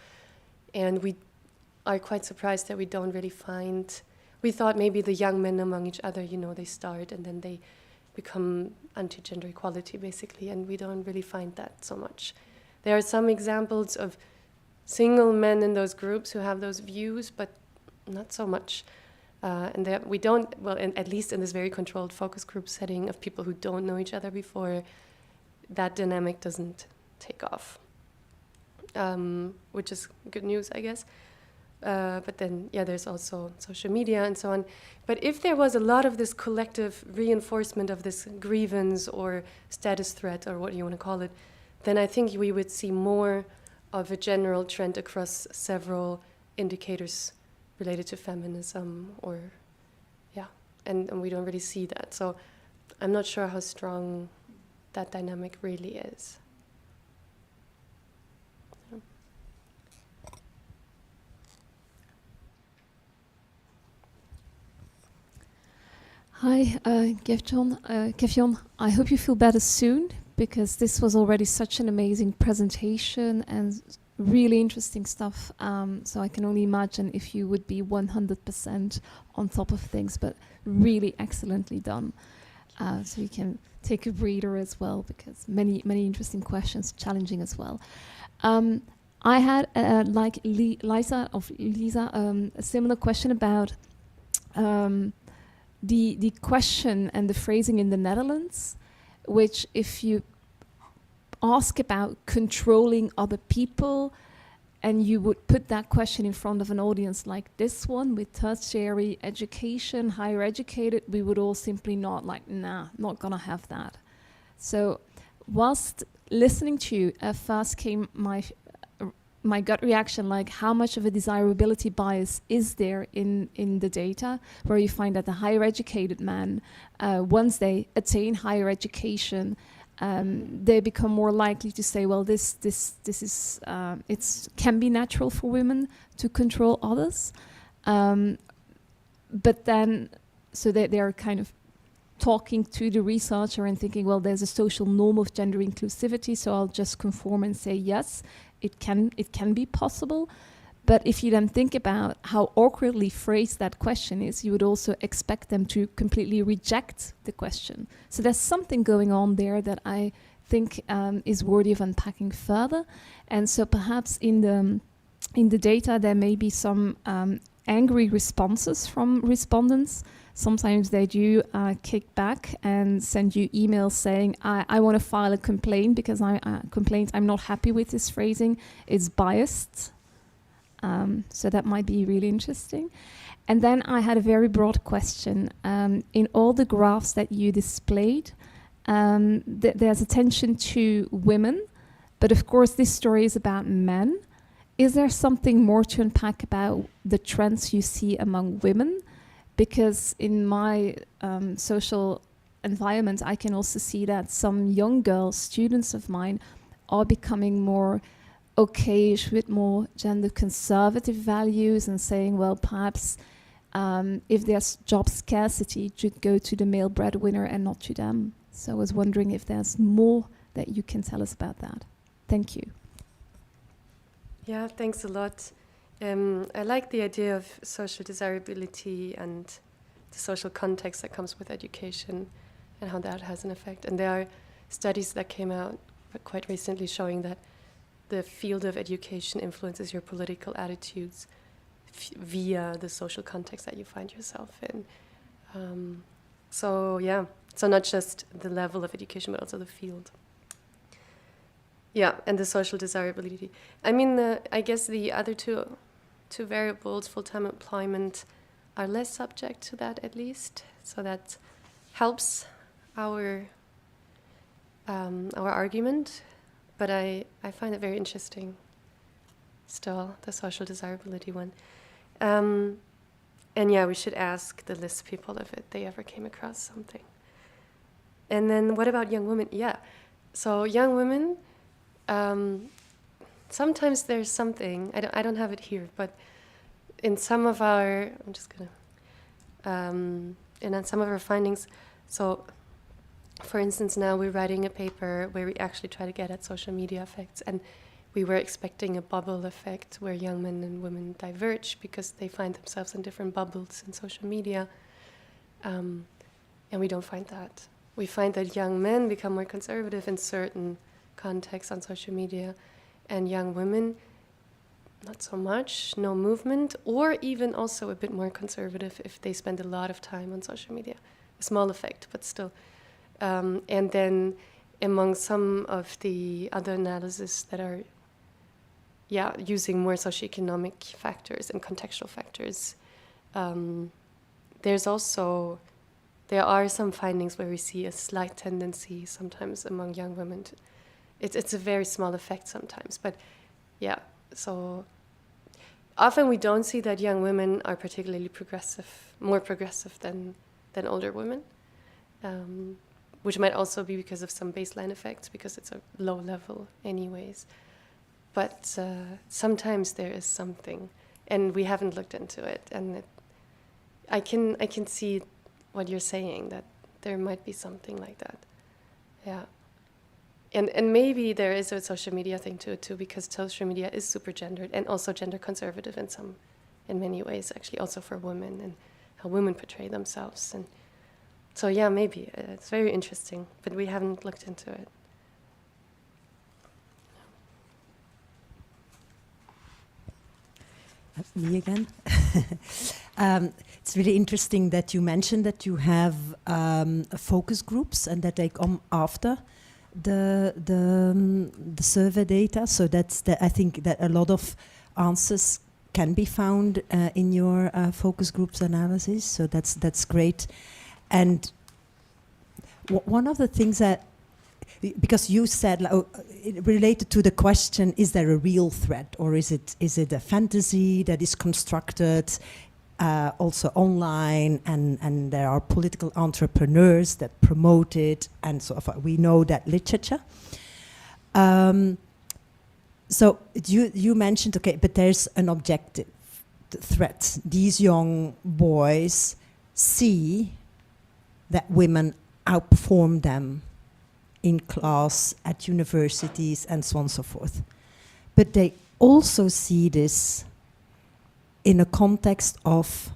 And we are quite surprised that we don't really find... We thought maybe the young men among each other, you know, they start and then they become anti-gender equality, basically, and we don't really find that so much. There are some examples of single men in those groups who have those views, but not so much. And that we don't, at least in this very controlled focus group setting of people who don't know each other before, that dynamic doesn't take off, which is good news, I guess. But then, there's also social media and so on. But if there was a lot of this collective reinforcement of this grievance or status threat, or what you want to call it, then I think we would see more of a general trend across several indicators related to feminism, and we don't really see that. So I'm not sure how strong that dynamic really is. Hi, Gefjon. I hope you feel better soon, because this was already such an amazing presentation and really interesting stuff. So I can only imagine if you would be 100% on top of things, but really excellently done. So you can take a breather as well, because many interesting questions, challenging as well. I had, like Lisa, a similar question about the question and the phrasing in the Netherlands, which if you ask about controlling other people and you would put that question in front of an audience like this one with tertiary education, higher educated, we would all simply not not gonna have that. So whilst listening to you, first came my gut reaction, like how much of a desirability bias is there in the data, where you find that the higher educated men, once they attain higher education, they become more likely to say, well, this is can be natural for women to control others, but then so they are kind of talking to the researcher and thinking, well, there's a social norm of gender inclusivity, so I'll just conform and say yes, it can be possible. But if you then think about how awkwardly phrased that question is, you would also expect them to completely reject the question. So there's something going on there that I think is worthy of unpacking further. And so perhaps in the data there may be some angry responses from respondents. Sometimes they do kick back and send you emails saying, I want to file a complaint because I'm not happy with this phrasing, it's biased. So that might be really interesting. And then I had a very broad question. In all the graphs that you displayed, there's attention to women, but of course this story is about men. Is there something more to unpack about the trends you see among women? because in my social environment, I can also see that some young girls, students of mine, are becoming more okayish with more gender conservative values and saying, well, perhaps if there's job scarcity, it should go to the male breadwinner and not to them. So I was wondering if there's more that you can tell us about that. Thank you. Yeah, thanks a lot. I like the idea of social desirability and the social context that comes with education and how that has an effect. And there are studies that came out quite recently showing that the field of education influences your political attitudes via the social context that you find yourself in. So not just the level of education, but also the field. Yeah, and the social desirability. I mean, I guess the other two variables, full-time employment, are less subject to that, at least. So that helps our argument. But I find it very interesting still, the social desirability one. And yeah, we should ask the list people if they ever came across something. And then what about young women? Yeah, so young women, sometimes there's something, I don't have it here, but in some of our, I'm just gonna, and on some of our findings, so for instance, now we're writing a paper where we actually try to get at social media effects, and we were expecting a bubble effect where young men and women diverge because they find themselves in different bubbles in social media, and we don't find that. We find that young men become more conservative in certain contexts on social media, and young women, not so much, no movement, or even also a bit more conservative if they spend a lot of time on social media. A small effect, but still. And then among some of the other analyses that are using more socioeconomic factors and contextual factors, there are some findings where we see a slight tendency sometimes among young women. It's a very small effect sometimes, but yeah, so often we don't see that young women are particularly progressive, more progressive than older women. Which might also be because of some baseline effects, because it's a low level anyways. But sometimes there is something, and we haven't looked into it. And I can see what you're saying, that there might be something like that. Yeah. And maybe there is a social media thing to it too, because social media is super gendered and also gender conservative in many ways, actually, also for women and how women portray themselves. And so yeah, maybe it's very interesting, but we haven't looked into it. Me again. It's really interesting that you mentioned that you have focus groups and that they come after the survey data. So I think that a lot of answers can be found in your focus groups analysis. So that's great. And one of the things that, because you said related to the question, is there a real threat, or is it a fantasy that is constructed also online, and there are political entrepreneurs that promote it, and so forth. We know that literature. So you mentioned, okay, but there's an objective threat. These young boys see that women outperform them in class, at universities, and so on and so forth. But they also see this in a context of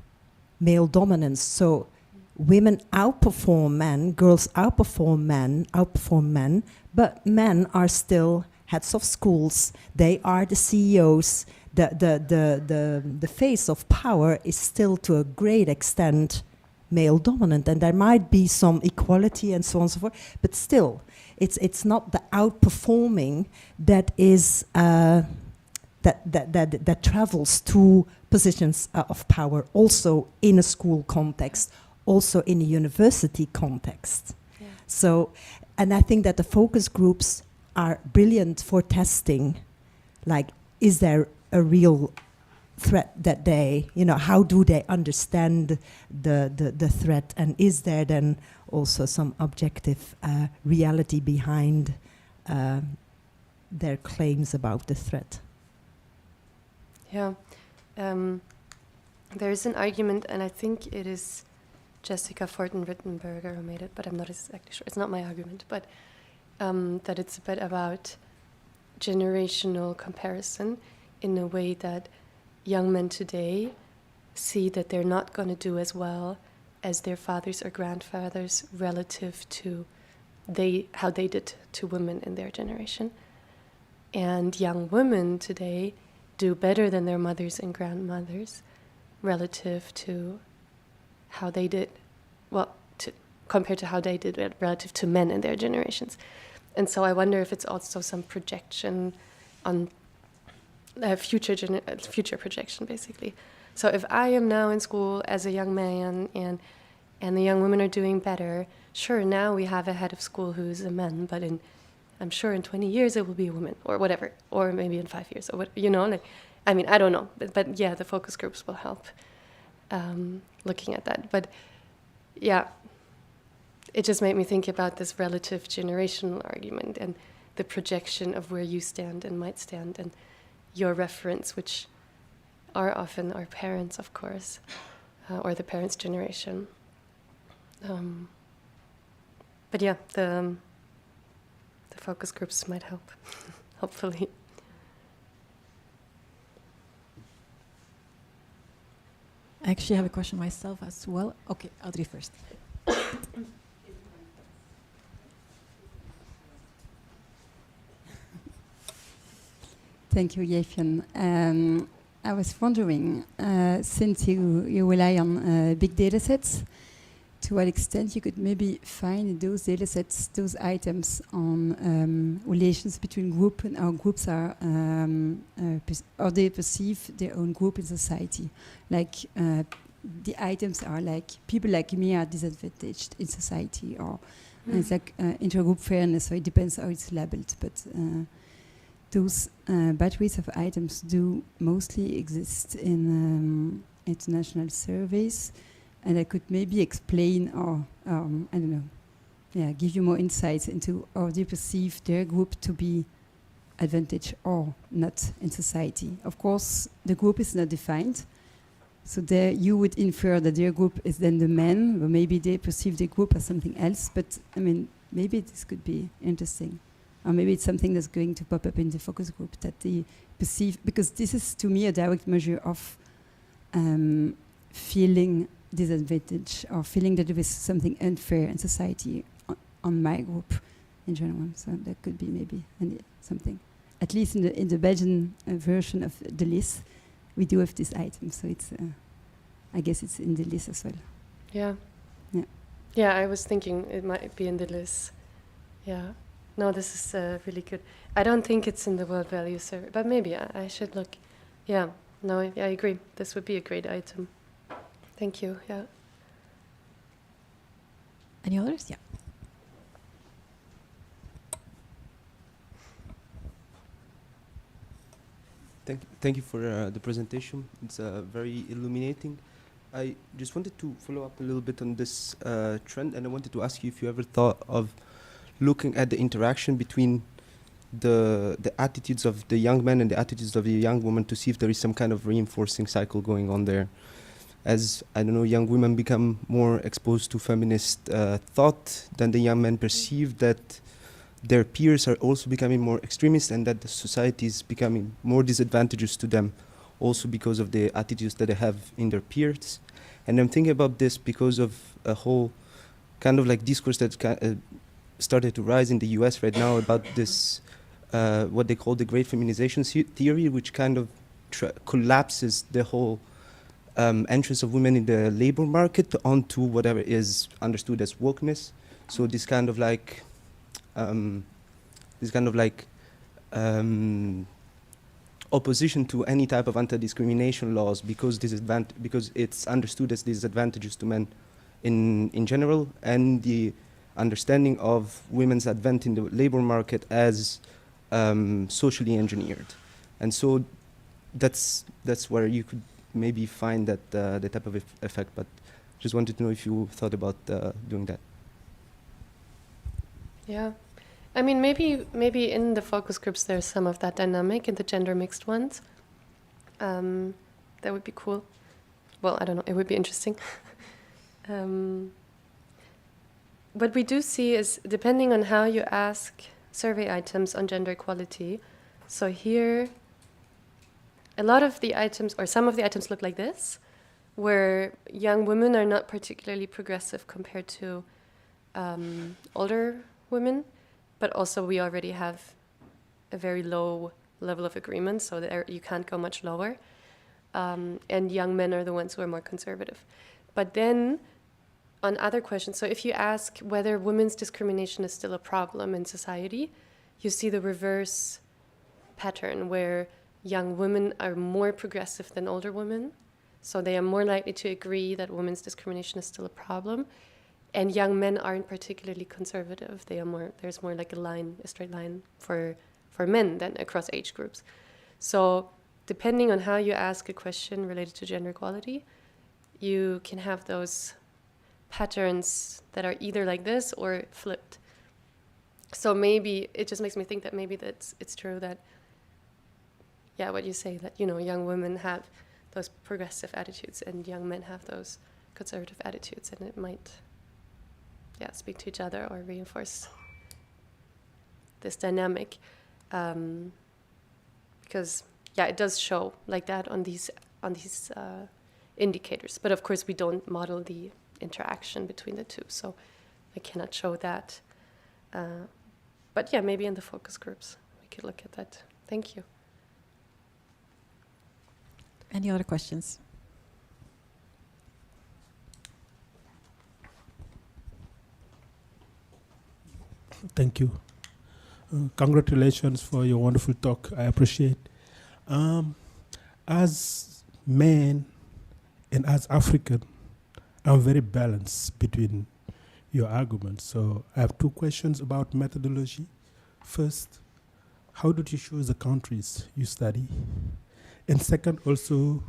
male dominance. So women outperform men, girls outperform men, but men are still heads of schools. They are the CEOs. The face of power is still to a great extent male dominant, and there might be some equality and so on and so forth, but still, it's not the outperforming that is that travels to positions of power, also in a school context, also in a university context. Yeah. So, and I think that the focus groups are brilliant for testing, like, is there a real threat that day? You know, how do they understand the threat, and is there then also some objective reality behind their claims about the threat? Yeah. There is an argument, and I think it is Jessica Fortin-Rittenberger who made it, but I'm not exactly sure. It's not my argument, but that it's a bit about generational comparison in a way that young men today see that they're not going to do as well as their fathers or grandfathers relative to how they did to women in their generation. And young women today do better than their mothers and grandmothers relative to how they did, compared to how they did it relative to men in their generations. And so I wonder if it's also some projection on future projection, basically. So if I am now in school as a young man and the young women are doing better, sure, now we have a head of school who's a man, but I'm sure in 20 years it will be a woman, or whatever, or maybe in 5 years, or what, you know, like, I mean, I don't know, but yeah, the focus groups will help looking at that. But yeah, it just made me think about this relative generational argument and the projection of where you stand and might stand, and your reference, which are often our parents, of course, or the parents' generation. But yeah, the focus groups might help, hopefully. I actually have a question myself as well. Okay, Audrey first. Thank you, Gefjon. I was wondering, since you rely on big data sets, to what extent you could maybe find those data sets, those items on relations between group and how groups are, or they perceive their own group in society. Like the items are like, people like me are disadvantaged in society, or it's like intergroup fairness, so it depends how it's labeled. But those batteries of items do mostly exist in international surveys, and I could maybe explain or, I don't know, give you more insights into how they perceive their group to be advantaged or not in society. Of course, the group is not defined, so there you would infer that their group is then the men, or maybe they perceive the group as something else, but I mean, maybe this could be interesting. Or maybe it's something that's going to pop up in the focus group that they perceive, because this is to me a direct measure of feeling disadvantaged or feeling that there is something unfair in society on my group in general. So that could be maybe something. At least in the Belgian version of the list, we do have this item. So it's, I guess it's in the list as well. Yeah. Yeah. Yeah, I was thinking it might be in the list. Yeah. No, this is really good. I don't think it's in the World Value Survey, but maybe I should look. Yeah, no, I agree. This would be a great item. Thank you, yeah. Any others? Yeah. Thank you for the presentation. It's very illuminating. I just wanted to follow up a little bit on this trend, and I wanted to ask you if you ever thought of looking at the interaction between the attitudes of the young men and the attitudes of the young women to see if there is some kind of reinforcing cycle going on there. As, I don't know, young women become more exposed to feminist thought, then the young men perceive that their peers are also becoming more extremist and that the society is becoming more disadvantageous to them, also because of the attitudes that they have in their peers. And I'm thinking about this because of a whole kind of like discourse that started to rise in the US right now about this, what they call the great feminization theory, which kind of collapses the whole entrance of women in the labor market onto whatever is understood as wokeness. So this kind of like, opposition to any type of anti-discrimination laws because it's understood as disadvantageous to men in general, and the understanding of women's advent in the labor market as socially engineered. And so that's where you could maybe find that the type of effect. But just wanted to know if you thought about doing that. Yeah. I mean, maybe in the focus groups there's some of that dynamic in the gender mixed ones. That would be cool. Well, I don't know. It would be interesting. What we do see is, depending on how you ask survey items on gender equality, so here, a lot of the items, or some of the items look like this, where young women are not particularly progressive compared to older women, but also we already have a very low level of agreement, so there you can't go much lower. And young men are the ones who are more conservative. But then on other questions, so if you ask whether women's discrimination is still a problem in society, you see the reverse pattern where young women are more progressive than older women. So they are more likely to agree that women's discrimination is still a problem. And young men aren't particularly conservative. They are more, there's more like a straight line for men than across age groups. So depending on how you ask a question related to gender equality, you can have those patterns that are either like this or flipped. So maybe it just makes me think that maybe it's true that, yeah, what you say, that, you know, young women have those progressive attitudes and young men have those conservative attitudes, and it might, yeah, speak to each other or reinforce this dynamic. Because, yeah, it does show like that on these indicators. But of course, we don't model the interaction between the two, so I cannot show that. But yeah, maybe in the focus groups we could look at that. Thank you. Any other questions? Thank you. Congratulations for your wonderful talk. I appreciate. As men and as African, I'm very balanced between your arguments. So I have two questions about methodology. First, how did you choose the countries you study? And second, also,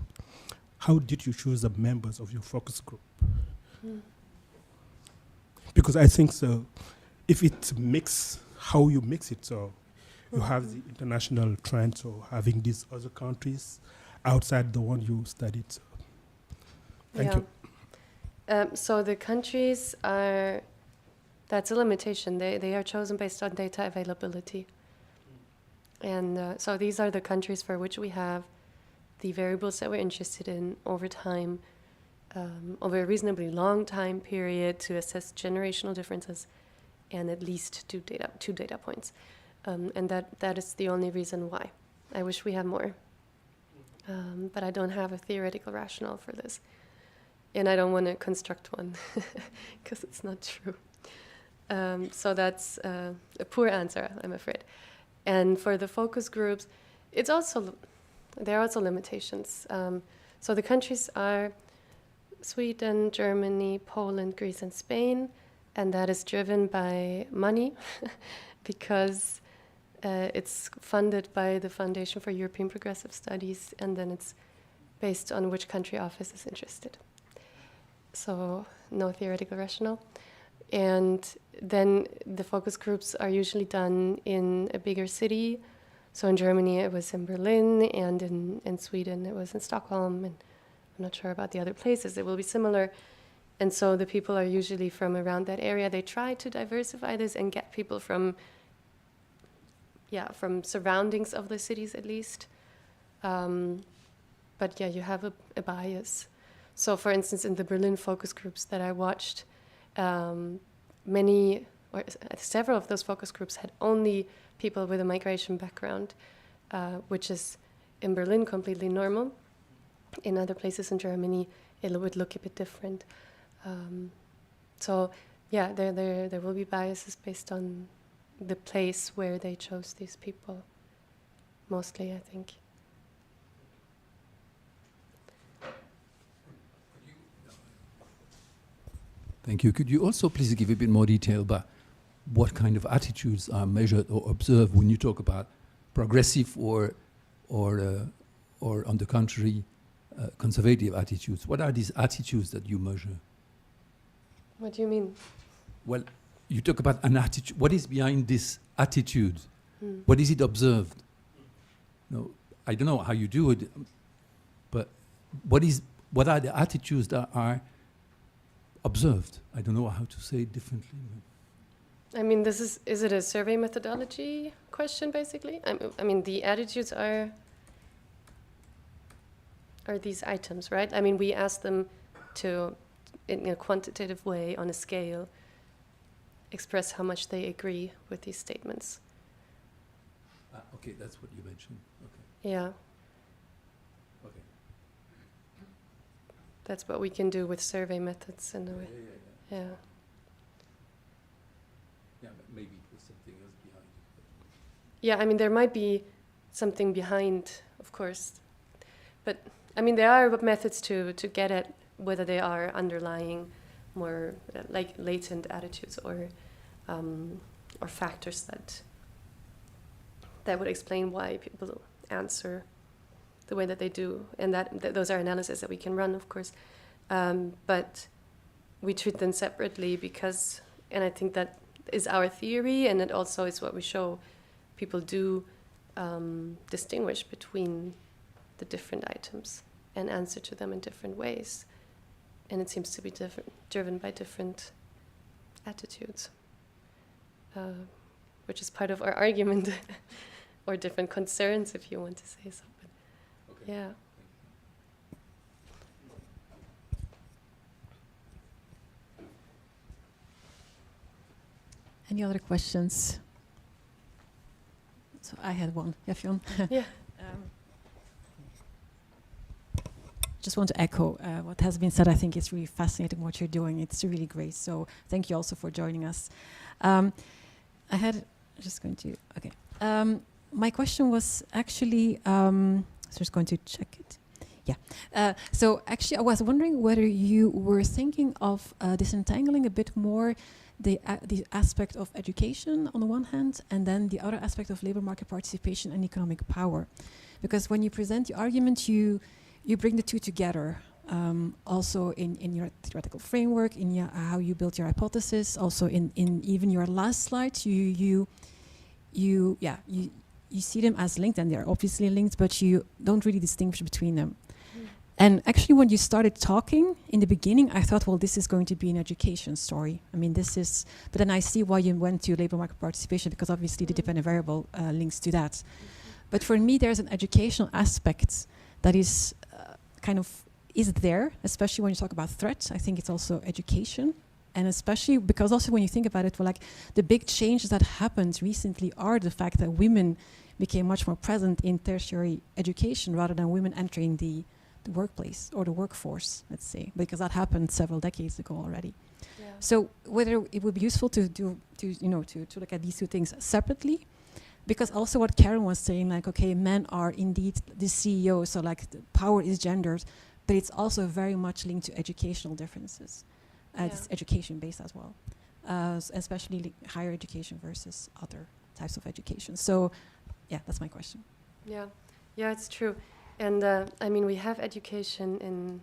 how did you choose the members of your focus group? Because I think so, if it mix, how you mix it, so you have the international trend, so having these other countries outside the one you studied. So. Thank you. So the countries are, that's a limitation. They are chosen based on data availability. And so these are the countries for which we have the variables that we're interested in over time, over a reasonably long time period to assess generational differences and at least two data points. And that is the only reason why. I wish we had more. But I don't have a theoretical rationale for this. And I don't want to construct one because it's not true. So that's a poor answer, I'm afraid. And for the focus groups, there are also limitations. So the countries are Sweden, Germany, Poland, Greece, and Spain. And that is driven by money because it's funded by the Foundation for European Progressive Studies, and then it's based on which country office is interested. So no theoretical rationale. And then the focus groups are usually done in a bigger city. So in Germany it was in Berlin, and in Sweden it was in Stockholm, and I'm not sure about the other places. It will be similar. And so the people are usually from around that area. They try to diversify this and get people from surroundings of the cities at least. But yeah, you have a bias. So for instance, in the Berlin focus groups that I watched, several of those focus groups had only people with a migration background, which is in Berlin completely normal. In other places in Germany, it would look a bit different. So yeah, there will be biases based on the place where they chose these people, mostly, I think. Thank you. Could you also please give a bit more detail about what kind of attitudes are measured or observed when you talk about progressive or or on the contrary, conservative attitudes? What are these attitudes that you measure? What do you mean? Well, you talk about an attitude. What is behind this attitude? Hmm. What is it observed? No, I don't know how you do it, but what are the attitudes that are observed? I don't know how to say it differently. I mean, is it a survey methodology question, basically? I mean, the attitudes are these items, right? I mean, we ask them to, in a quantitative way, on a scale, express how much they agree with these statements. Okay, that's what you mentioned. Okay. Yeah. Okay. That's what we can do with survey methods in a way. Yeah. Yeah, but maybe it was something else behind it. Yeah, I mean, there might be something behind, of course. But, I mean, there are methods to get at whether they are underlying more like latent attitudes or factors that would explain why people answer the way that they do. And those are analyses that we can run, of course. But we treat them separately because, and I think that is our theory, and it also is what we show. People do distinguish between the different items and answer to them in different ways. And it seems to be driven by different attitudes, which is part of our argument, or different concerns, if you want to say so. But Okay. yeah. Any other questions? So I had one. Gefjon. Yeah. Just want to echo what has been said. I think it's really fascinating what you're doing. It's really great. So thank you also for joining us. My question was actually, so just going to check it. Yeah. So actually, I was wondering whether you were thinking of disentangling a bit more the aspect of education on the one hand, and then the other aspect of labor market participation and economic power. Because when you present the argument, you bring the two together, also in your theoretical framework, in how you build your hypothesis, also in even your last slide, you see them as linked, and they're obviously linked, but you don't really distinguish between them. And actually, when you started talking in the beginning, I thought, well, this is going to be an education story. I mean, but then I see why you went to labor market participation, because obviously the dependent variable links to that. But for me, there's an educational aspect that is is there, especially when you talk about threats. I think it's also education. And especially because also when you think about it, well, like the big changes that happened recently are the fact that women became much more present in tertiary education rather than women entering the workplace or the workforce, let's say, because that happened several decades ago already. Yeah. So whether it would be useful to look at these two things separately, because also what Karen was saying, like, okay, men are indeed the CEO, so like the power is gendered, but it's also very much linked to educational differences. It's education-based as well, especially higher education versus other types of education. So, yeah, that's my question. Yeah, it's true. And I mean, we have education in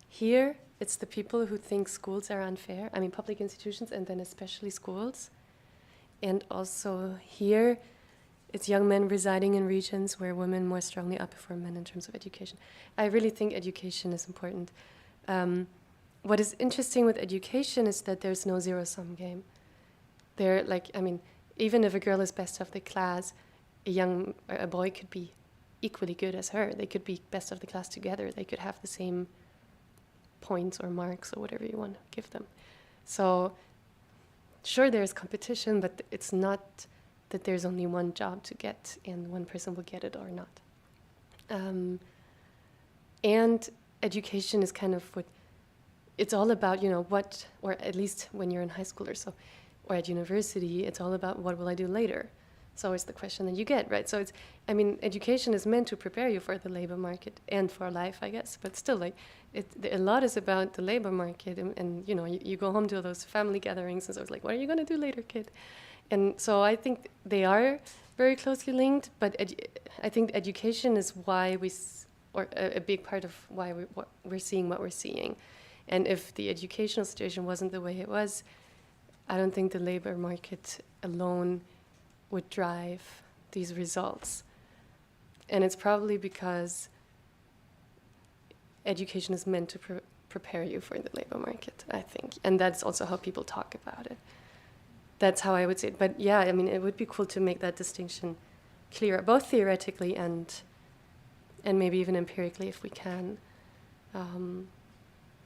here. It's the people who think schools are unfair. I mean, public institutions, and then especially schools. And also here, it's young men residing in regions where women more strongly outperform men in terms of education. I really think education is important. What is interesting with education is that there's no zero-sum game. Even if a girl is best of the class, a boy could be equally good as her. They could be best of the class together. They could have the same points or marks or whatever you want to give them. So, sure, there's competition, but it's not that there's only one job to get and one person will get it or not. And education is kind of it's all about, or at least when you're in high school or so, or at university, it's all about what will I do later. It's always the question that you get, right? So education is meant to prepare you for the labor market and for life, I guess. But still, a lot is about the labor market, and you go home to those family gatherings, and so it's like, what are you going to do later, kid? And so I think they are very closely linked, but I think education is why or a big part of why we're seeing what we're seeing. And if the educational situation wasn't the way it was, I don't think the labor market alone would drive these results. And it's probably because education is meant to prepare you for the labor market, I think. And that's also how people talk about it. That's how I would say it. But yeah, I mean, it would be cool to make that distinction clearer, both theoretically and maybe even empirically if we can.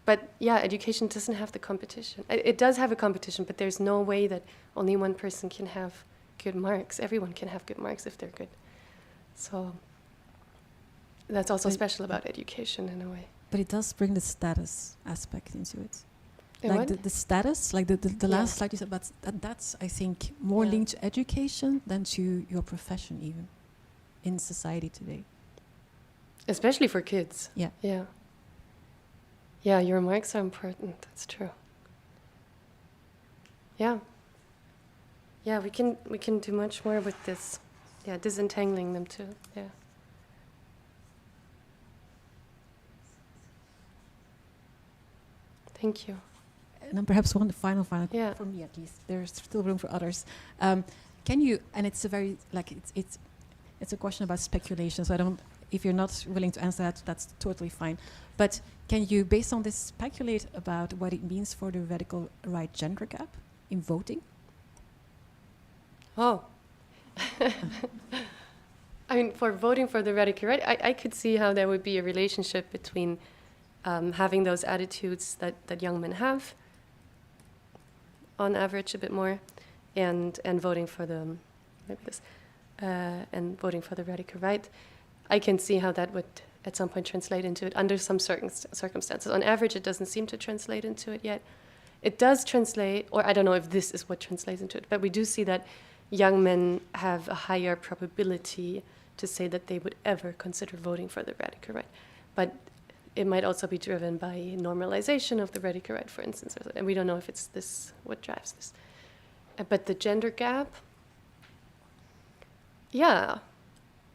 But yeah, education doesn't have the competition. It does have a competition, but there's no way that only one person can have good marks. Everyone can have good marks if they're good. So that's also special about education in a way. But it does bring the status aspect into it. The Like what? the status, like the Yeah. last slide you said, but that's, I think, more Yeah. linked to education than to your profession even in society today. Especially for kids. Yeah. Yeah. Yeah, your marks are important. That's true. Yeah. Yeah, we can do much more with this. Yeah, disentangling them too. Yeah. Thank you. And then perhaps one final Yeah. for me at least. There's still room for others. Can you? And it's a very it's a question about speculation. So I don't. If you're not willing to answer that, that's totally fine. But can you, based on this, speculate about what it means for the radical right gender gap in voting? Oh. I mean, for voting for the radical right, I could see how there would be a relationship between having those attitudes that young men have, on average a bit more, and voting for and voting for the radical right. I can see how that would at some point translate into it under some circumstances. On average, it doesn't seem to translate into it yet. It does translate, or I don't know if this is what translates into it, but we do see that young men have a higher probability to say that they would ever consider voting for the radical right. But it might also be driven by normalization of the radical right, for instance, and we don't know if it's this what drives this. But the gender gap, yeah,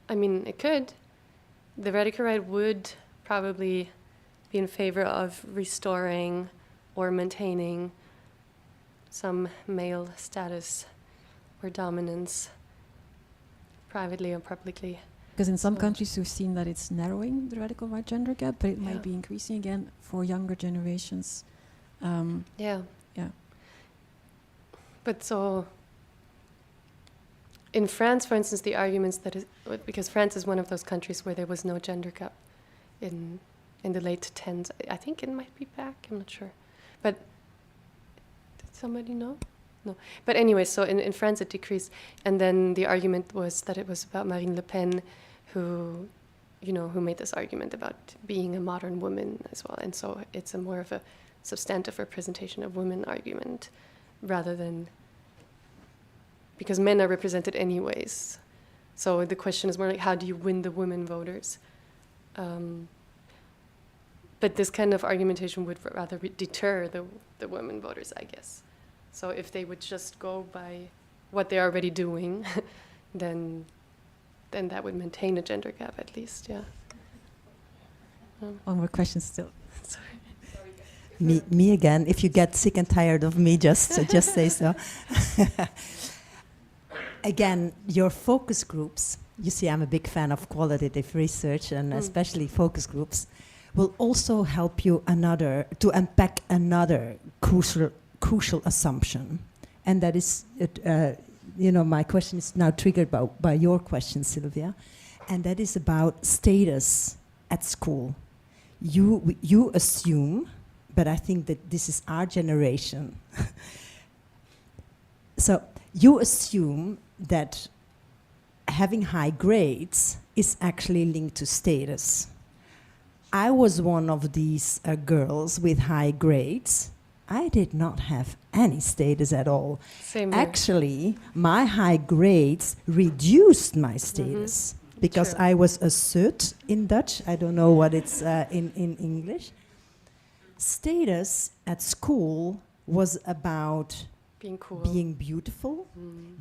I mean, it could. The radical right would probably be in favor of restoring or maintaining some male status or dominance, privately or publicly. Because in some countries we've seen that it's narrowing the radical right gender gap, but it Yeah. might be increasing again for younger generations. Yeah. Yeah. But so, in France, for instance, the arguments that because France is one of those countries where there was no gender gap in the late 10s. I think it might be back, I'm not sure. But did somebody know? No. But anyway, so in France it decreased. And then the argument was that it was about Marine Le Pen who made this argument about being a modern woman as well. And so it's a more of a substantive representation of women argument rather than, because men are represented anyways. So the question is more like, how do you win the women voters? But this kind of argumentation would rather deter the women voters, I guess. So if they would just go by what they're already doing, then that would maintain a gender gap at least, yeah. One more question still. Sorry. Me again. If you get sick and tired of me, just say so. Again, your focus groups, you see I'm a big fan of qualitative research and especially focus groups, will also help you to unpack another crucial assumption. And that is, my question is now triggered by your question, Sylvia, and that is about status at school. You assume, but I think that this is our generation. So you assume that having high grades is actually linked to status. I was one of these girls with high grades. I did not have any status at all. Same here. Actually, my high grades reduced my status because True. I was a sut in Dutch. I don't know what it's in English. Status at school was about Being cool. being beautiful,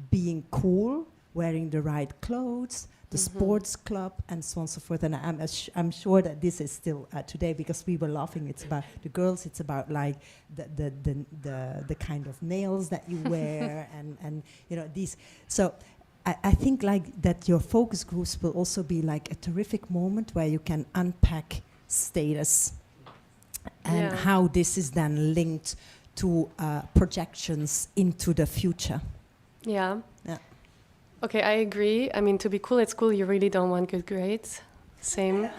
being cool, wearing the right clothes, the sports club, and so on and so forth. And I'm sure that this is still today, because we were laughing. It's about the girls. It's about like the kind of nails that you wear, and you know these. So I think like that your focus groups will also be like a terrific moment where you can unpack status and how this is then linked to projections into the future. Yeah. Yeah. Okay, I agree. I mean, to be cool at school, you really don't want good grades. Same.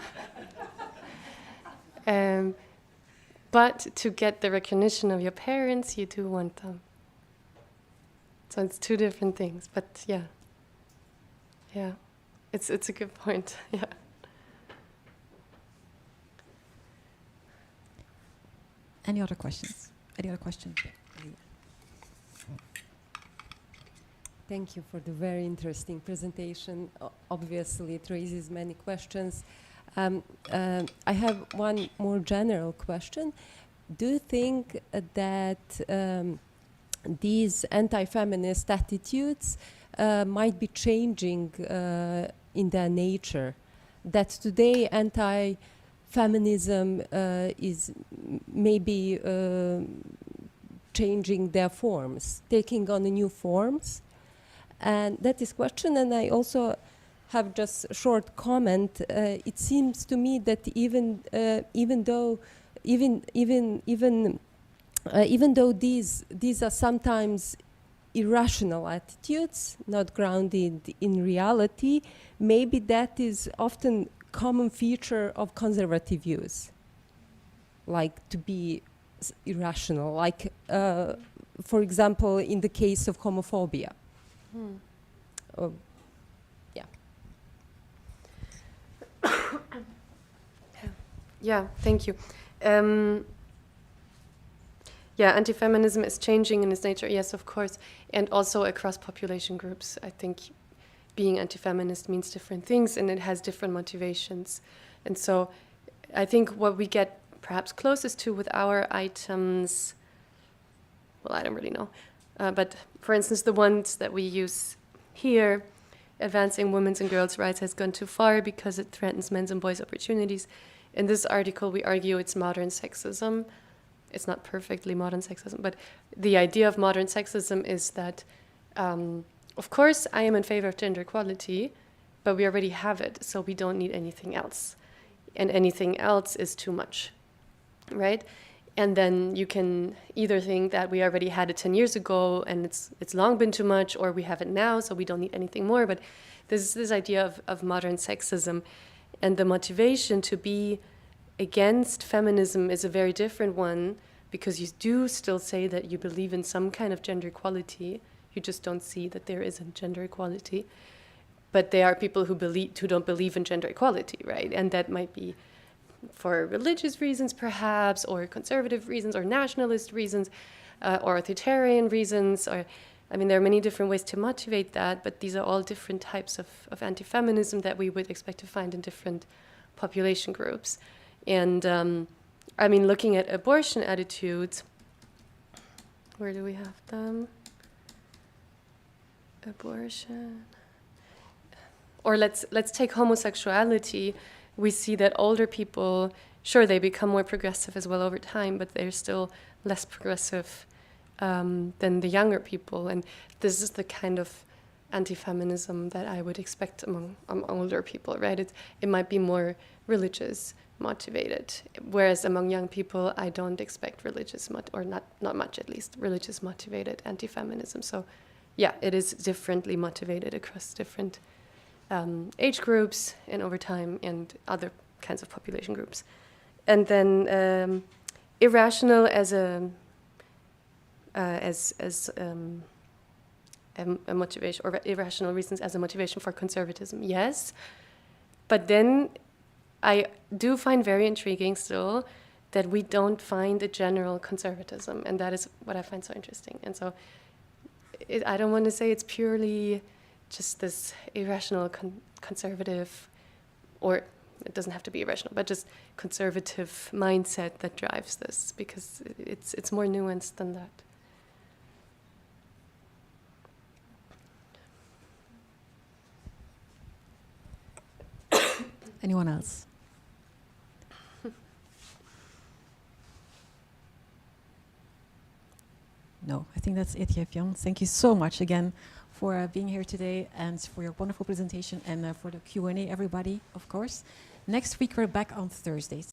But to get the recognition of your parents, you do want them. So it's two different things. But yeah. Yeah. It's a good point. Yeah. Any other questions? Any other questions? Thank you for the very interesting presentation. Obviously, it raises many questions. I have one more general question. Do you think that these anti-feminist attitudes might be changing in their nature? That today anti-feminism is maybe changing their forms, taking on new forms? And that is question, and I also have just a short comment. It seems to me that even though these are sometimes irrational attitudes, not grounded in reality, maybe that is often common feature of conservative views, like to be irrational, like for example in the case of homophobia. Yeah. Yeah, thank you. Yeah, anti-feminism is changing in its nature, yes, of course, and also across population groups. I think being anti-feminist means different things, and it has different motivations. And so I think what we get perhaps closest to with our items, well, I don't really know, but for instance, the ones that we use here, advancing women's and girls' rights has gone too far because it threatens men's and boys' opportunities. In this article, we argue it's modern sexism. It's not perfectly modern sexism, but the idea of modern sexism is that, of course, I am in favor of gender equality, but we already have it, so we don't need anything else. And anything else is too much, right? And then you can either think that we already had it 10 years ago and it's long been too much, or we have it now, so we don't need anything more. But this is this idea of modern sexism. And the motivation to be against feminism is a very different one, because you do still say that you believe in some kind of gender equality. You just don't see that there isn't gender equality. But there are people who don't believe in gender equality, right? And that might be for religious reasons, perhaps, or conservative reasons, or nationalist reasons, or authoritarian reasons. Or, I mean, there are many different ways to motivate that, but these are all different types of anti-feminism that we would expect to find in different population groups. And, I mean, looking at abortion attitudes, where do we have them? Abortion. Or let's take homosexuality. We see that older people, sure, they become more progressive as well over time, but they're still less progressive than the younger people. And this is the kind of anti-feminism that I would expect among older people, right? It might be more religious motivated, whereas among young people, I don't expect religious, or not much at least, religious motivated anti-feminism. So yeah, it is differently motivated across different age groups and over time and other kinds of population groups. And then irrational as a motivation, or irrational reasons as a motivation for conservatism, yes. But then I do find very intriguing still that we don't find a general conservatism, and that is what I find so interesting. And so I don't want to say it's purely just this irrational conservative, or it doesn't have to be irrational, but just conservative mindset that drives this, because it's more nuanced than that. Anyone else? No, I think that's it, Gefjon. Thank you so much again for being here today and for your wonderful presentation and for the Q&A, everybody, of course. Next week, we're back on Thursdays.